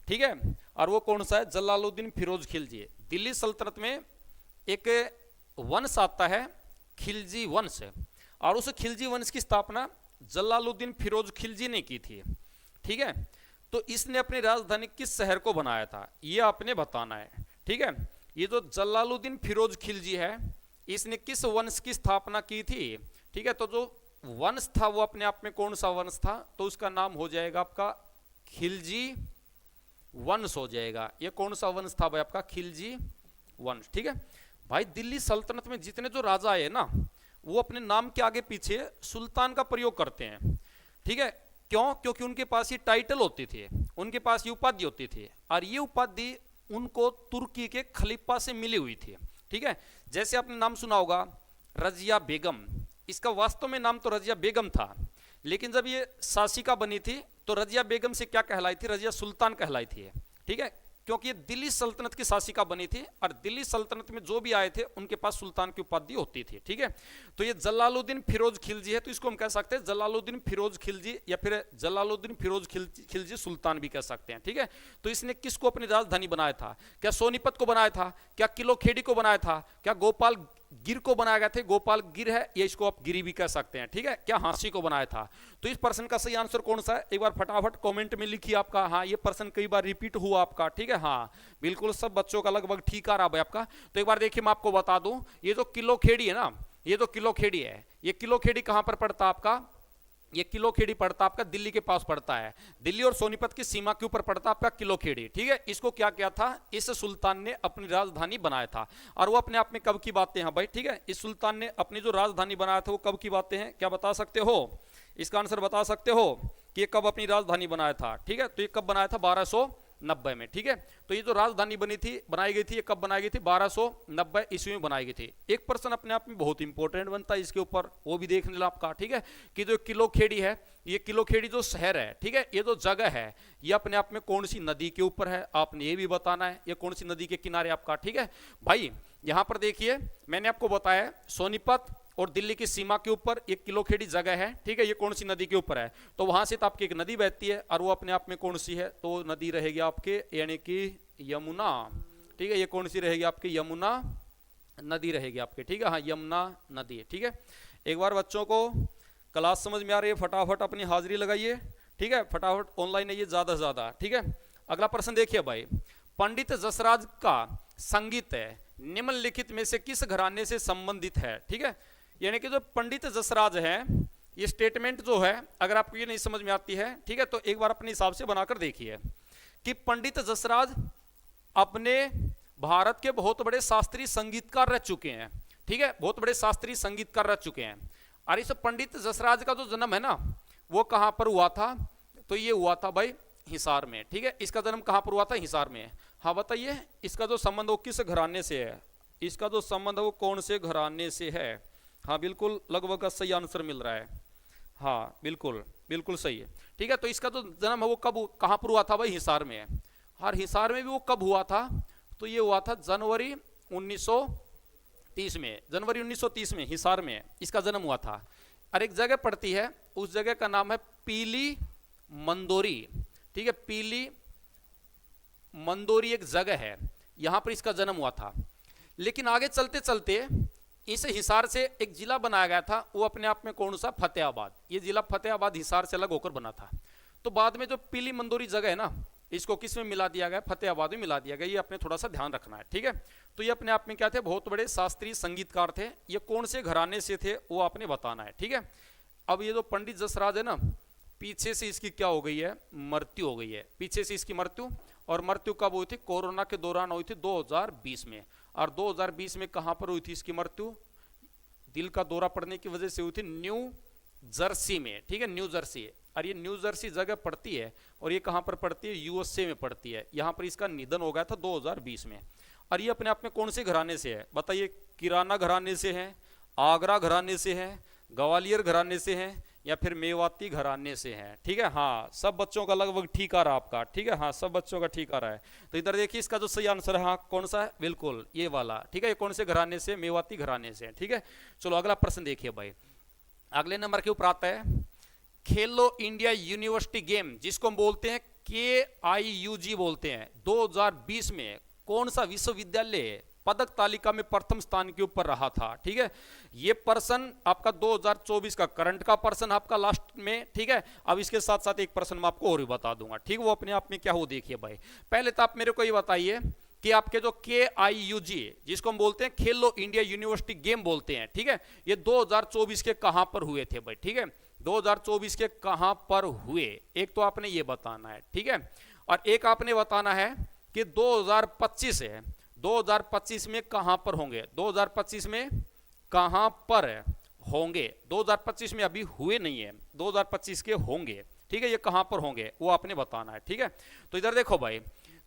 ठीक है, और वो कौन सा है, जलालुद्दीन फिरोज खिलजी। दिल्ली सल्तनत में एक वंश आता है खिलजी वंश, और उस खिलजी वंश की स्थापना जलालुद्दीन फिरोज खिलजी ने की थी, ठीक है। तो इसने अपनी राजधानी किस शहर को बनाया था, ये आपने बताना है, ठीक है। ये जो जलालुद्दीन फिरोज खिलजी है, इसने किस वंश की स्थापना की थी, ठीक है। तो जो वंश था वो अपने आप में कौन सा वंश था, तो उसका नाम हो जाएगा आपका खिलजी वंश हो जाएगा। ये कौन सा वंश था भाई, आपका खिलजी वंश, ठीक है। भाई दिल्ली सल्तनत में जितने जो राजा आए ना, वो अपने नाम के आगे पीछे सुल्तान का प्रयोग करते हैं, ठीक है। क्यों, क्योंकि उनके पास ये टाइटल होती थी, उनके पास ये उपाधि होती थी, और ये उपाधि उनको तुर्की के खलीफा से मिली हुई थी, ठीक है। जैसे आपने नाम सुना होगा रजिया बेगम, इसका वास्तव में नाम तो रजिया बेगम था, लेकिन जब ये शासिका बनी थी तो रजिया बेगम से क्या कहलाई थी, रजिया सुल्तान कहलाई थी, ठीक है। क्योंकि ये दिल्ली सल्तनत की शासिका बनी थी, और दिल्ली सल्तनत में जो भी आए थे उनके पास सुल्तान की उपाधि होती थी, ठीक है। तो ये जलालुद्दीन फिरोज खिलजी है, तो इसको हम कह सकते हैं जलालुद्दीन फिरोज खिलजी, या फिर जलालुद्दीन फिरोज खिलजी सुल्तान भी कह सकते हैं, ठीक है। तो इसने किसको अपनी राजधानी बनाया था, क्या सोनीपत को बनाया था, क्या किलो खेड़ी को बनाया था, क्या गोपाल गिर को बनाया गया था, गोपाल गिर है, ये इसको आप गिरी भी कह सकते हैं, ठीक है। क्या हांसी को बनाया था। तो इस प्रश्न का सही आंसर कौन सा है, एक बार फटाफट कमेंट में लिखिए आपका। हाँ, ये प्रश्न कई बार रिपीट हुआ आपका, ठीक है। हाँ बिल्कुल, सब बच्चों का लगभग ठीक आ रहा है आपका। तो एक बार देखिए मैं आपको बता दूं, ये जो किलो खेड़ी है ना, ये जो किलो खेड़ी है, ये किलो खेड़ी कहां पर पड़ता है आपका, ये किलो खेड़ी पड़ता आपका दिल्ली के पास पड़ता है, दिल्ली और सोनीपत की सीमा के ऊपर पड़ता आपका किलो खेड़ी, ठीक है। इसको क्या किया था, इस सुल्तान ने अपनी राजधानी बनाया था, और वो अपने आप में कब की बातें हैं भाई, ठीक है। इस सुल्तान ने अपनी जो राजधानी बनाया था वो कब की बातें हैं, क्या बता सकते हो, इसका आंसर बता सकते हो कि ये कब अपनी राजधानी बनाया था, ठीक है। तो ये कब बनाया था, 1290 में, ठीक है। तो ये जो राजधानी बनाई गई थी, ये कब बनाई गई थी, 1290 ईस्वी में बनाई गई थी। एक पर्सन अपने आप में बहुत इंपॉर्टेंट बनता है इसके ऊपर, वो भी देख लेना आपका, ठीक है, कि जो किलो खेड़ी है, ये किलो खेड़ी जो शहर है, ठीक है, ये जो जगह है, ये अपने आप में कौन सी नदी के ऊपर है, आपने ये भी बताना है, ये कौन सी नदी के किनारे आपका, ठीक है भाई। यहां पर देखिए मैंने आपको बताया सोनीपत और दिल्ली की सीमा के ऊपर एक किलो खेड़ी जगह है, ठीक है। ये कौन सी नदी के ऊपर है, तो वहां से तो आपकी एक नदी बहती है, और वो अपने आप में कौन सी है, तो नदी रहेगी आपके यानी कि यमुना, ठीक है। ये कौन सी रहेगी आपकी, यमुना नदी रहेगी आपके, ठीक है। हाँ, यमुना नदी, ठीक है। एक बार बच्चों को क्लास समझ में आ रही है, फटाफट अपनी हाजिरी लगाइए, ठीक है, फटाफट ऑनलाइन आइए ज्यादा से ज्यादा, ठीक है। अगला प्रश्न देखिए भाई, पंडित जसराज का संगीत है निम्नलिखित में से किस घराने से संबंधित है, ठीक है। यानी कि जो पंडित जसराज है, ये स्टेटमेंट जो है, अगर आपको ये नहीं समझ में आती है, ठीक है, तो एक बार अपने हिसाब से बनाकर देखिए कि पंडित जसराज अपने भारत के बहुत बड़े शास्त्रीय संगीतकार रह चुके हैं, ठीक है, बहुत बड़े शास्त्रीय संगीतकार रह चुके हैं। और इस पंडित जसराज का जो जन्म है ना, वो कहां पर हुआ था, तो ये हुआ था भाई हिसार में, ठीक है। इसका जन्म कहां पर हुआ था, हिसार में। हाँ बताइए, इसका जो संबंध वो किस घराने से है, इसका जो संबंध है वो कौन से घराने से है। हाँ बिल्कुल, लगभग सही आंसर मिल रहा है, हाँ बिल्कुल बिल्कुल सही है, ठीक है। तो इसका जो जन्म है वो कब कहां पर हुआ था भाई, हिसार में। और हिसार में भी वो कब हुआ था, तो ये हुआ था जनवरी 1930 में, जनवरी 1930 में हिसार में इसका जन्म हुआ था। और एक जगह पड़ती है, उस जगह का नाम है पीली मंदोरी, ठीक है, पीली मंदोरी एक जगह है, यहां पर इसका जन्म हुआ था। लेकिन आगे चलते चलते इस हिसार से एक जिला बनाया गया था, वो अपने आप में कौन सा, फतेहाबाद। ये जिला फतेहाबाद हिसार से अलग होकर बना था। तो बाद में जो पीली मंदोरी जगह है ना, इसको किस में मिला दिया गया, फतेहाबाद में मिला दिया गया। ये अपने थोड़ा सा ध्यान रखना है, ठीक है। तो ये अपने आप में क्या थे, बहुत बड़े शास्त्रीय संगीतकार थे। ये कौन से घराने से थे वो आपने बताना है, ठीक है। अब ये जो पंडित जसराज है ना, पीछे से इसकी क्या हो गई है, मृत्यु हो गई है, पीछे से इसकी मृत्यु। और मृत्यु कब हुई थी, कोरोना के दौरान हुई थी 2020 में। और 2020 में कहां पर हुई थी इसकी मृत्यु, दिल का दौरा पड़ने की वजह से हुई थी न्यू जर्सी में, ठीक है, न्यू जर्सी। और ये न्यू जर्सी जगह पड़ती है, और ये कहां पर पड़ती है, यूएसए में पड़ती है। यहां पर इसका निधन हो गया था 2020 में। और ये अपने आप में कौन से घराने से है बताइए, किराना घराने से है, आगरा घराने से है, ग्वालियर घराने से है, या फिर मेवाती घराने से हैं, ठीक है। हाँ, सब बच्चों का लगभग ठीक आ रहा है आपका, ठीक है। हाँ, सब बच्चों का ठीक आ रहा है। तो इधर देखिए इसका जो सही आंसर है, हाँ कौन सा है, बिल्कुल ये वाला, ठीक है। ये कौन से घराने से, मेवाती घराने से, ठीक है। चलो अगला प्रश्न देखिए भाई, अगले नंबर के ऊपर आता है खेलो इंडिया यूनिवर्सिटी गेम, जिसको हम बोलते हैं KIUG बोलते हैं, 2020 में कौन सा विश्वविद्यालय पदक तालिका में प्रथम स्थान के ऊपर रहा था, ठीक है। ये प्रश्न आपका 2024 का करंट का प्रश्न आपका लास्ट में, ठीक है। अब इसके साथ साथ एक प्रश्न मैं आपको और भी बता दूंगा, ठीक। वो अपने आप में क्या हो देखिए भाई, पहले तो आप मेरे को ये बताइए कि आपके जो KIUG, जिसको हम बोलते हैं खेलो इंडिया यूनिवर्सिटी गेम बोलते हैं, ठीक है, ये 2024 के कहां पर हुए थे भाई, ठीक है। 2024 के कहां पर हुए, एक तो आपने ये बताना है, ठीक है। और एक आपने बताना है कि 2025 है, 2025 में कहां पर होंगे, 2025 में कहां पर होंगे, 2025 में अभी हुए नहीं है, 2025 के होंगे, ठीक है। ये कहां पर होंगे वो आपने बताना है, ठीक है। तो इधर देखो भाई,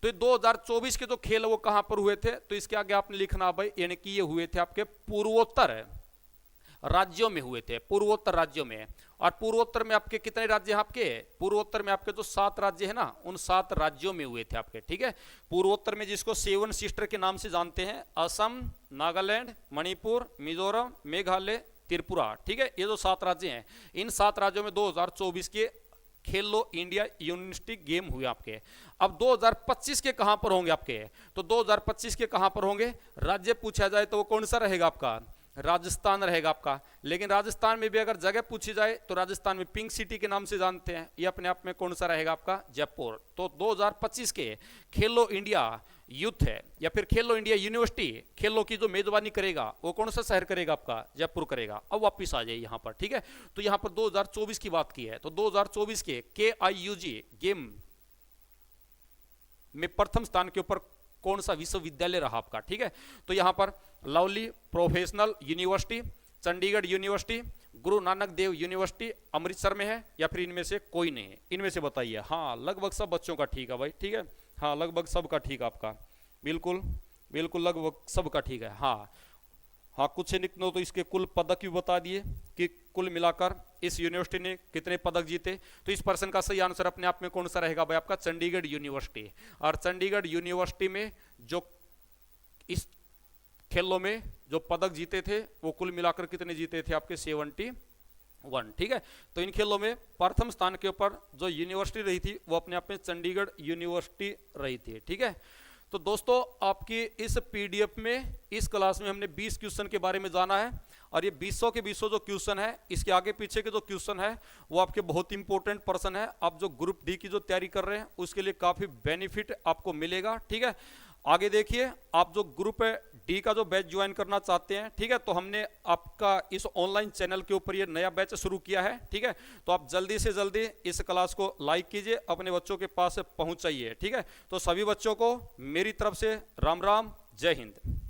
तो 2024 के जो खेल वो कहां पर हुए थे, तो इसके आगे आपने लिखना भाई, यानी कि ये हुए थे आपके पूर्वोत्तर राज्यों में हुए थे, पूर्वोत्तर राज्यों में। और पूर्वोत्तर में आपके कितने राज्य हैं आपके, पूर्वोत्तर में आपके जो 7 राज्य है ना, उन 7 राज्यों में हुए थे आपके, ठीक है। पूर्वोत्तर में जिसको 7 सिस्टर के नाम से जानते हैं, असम, नागालैंड, मणिपुर, मिजोरम, मेघालय, त्रिपुरा, ठीक है। ये जो 7 राज्य हैं, इन 7 राज्यों में 2024 के खेलो इंडिया यूनिवर्सिटी गेम हुए आपके। अब 2025 के कहां पर होंगे आपके, तो 2025 के कहां पर होंगे, राज्य पूछा जाए तो वो कौन सा रहेगा आपका, राजस्थान रहेगा आपका। लेकिन राजस्थान में भी अगर जगह पूछी जाए तो राजस्थान में पिंक सिटी के नाम से जानते हैं, ये अपने आप में कौन सा रहेगा आपका, जयपुर। तो 2025 के खेलो इंडिया यूथ है या फिर खेलो इंडिया यूनिवर्सिटी खेलों की जो मेजबानी करेगा वो कौन सा शहर करेगा आपका, जयपुर करेगा। अब वापिस आ जाइए यहाँ पर, ठीक है। तो यहाँ पर 2024 की बात की है, तो 2024 के KIUG गेम में प्रथम स्थान के ऊपर कौन सा विश्वविद्यालय रहा आपका, ठीक है। तो यहां पर lovely professional university, Chandigarh university, Guru Nanak Dev university Amritsar में है, या फिर इनमें से कोई नहीं है, इनमें से बताइए। हाँ, लगभग सब बच्चों का ठीक है भाई, ठीक है। हाँ, लगभग सबका ठीक है आपका, बिल्कुल बिल्कुल लगभग सबका ठीक है। हाँ हाँ, कुछ निकलो तो इसके कुल पदक भी बता दिए कि कुल मिलाकर इस यूनिवर्सिटी ने कितने पदक जीते। तो इस प्रश्न का सही आंसर अपने आप में कौन सा रहेगा भाई, आपका चंडीगढ़ यूनिवर्सिटी। और चंडीगढ़ यूनिवर्सिटी में जो इस खेलों में जो पदक जीते थे वो कुल मिलाकर कितने जीते थे आपके, 71, ठीक है। तो इन खेलों में प्रथम स्थान के ऊपर जो यूनिवर्सिटी रही थी वो अपने आप में चंडीगढ़ यूनिवर्सिटी रही थी, ठीक है। तो दोस्तों आपकी इस PDF में, इस क्लास में हमने 20 क्वेश्चन के बारे में जाना है। और ये 20 के 20 जो क्वेश्चन है, इसके आगे पीछे के जो क्वेश्चन है वो आपके बहुत इंपॉर्टेंट प्रश्न है। आप जो ग्रुप डी की जो तैयारी कर रहे हैं उसके लिए काफी बेनिफिट आपको मिलेगा, ठीक है। आगे देखिए, आप जो ग्रुप डी का जो बैच ज्वाइन करना चाहते हैं, ठीक है, तो हमने आपका इस ऑनलाइन चैनल के ऊपर ये नया बैच शुरू किया है, ठीक है। तो आप जल्दी से जल्दी इस क्लास को लाइक कीजिए, अपने बच्चों के पास पहुंचाइए, ठीक है। तो सभी बच्चों को मेरी तरफ से राम राम, जय हिंद।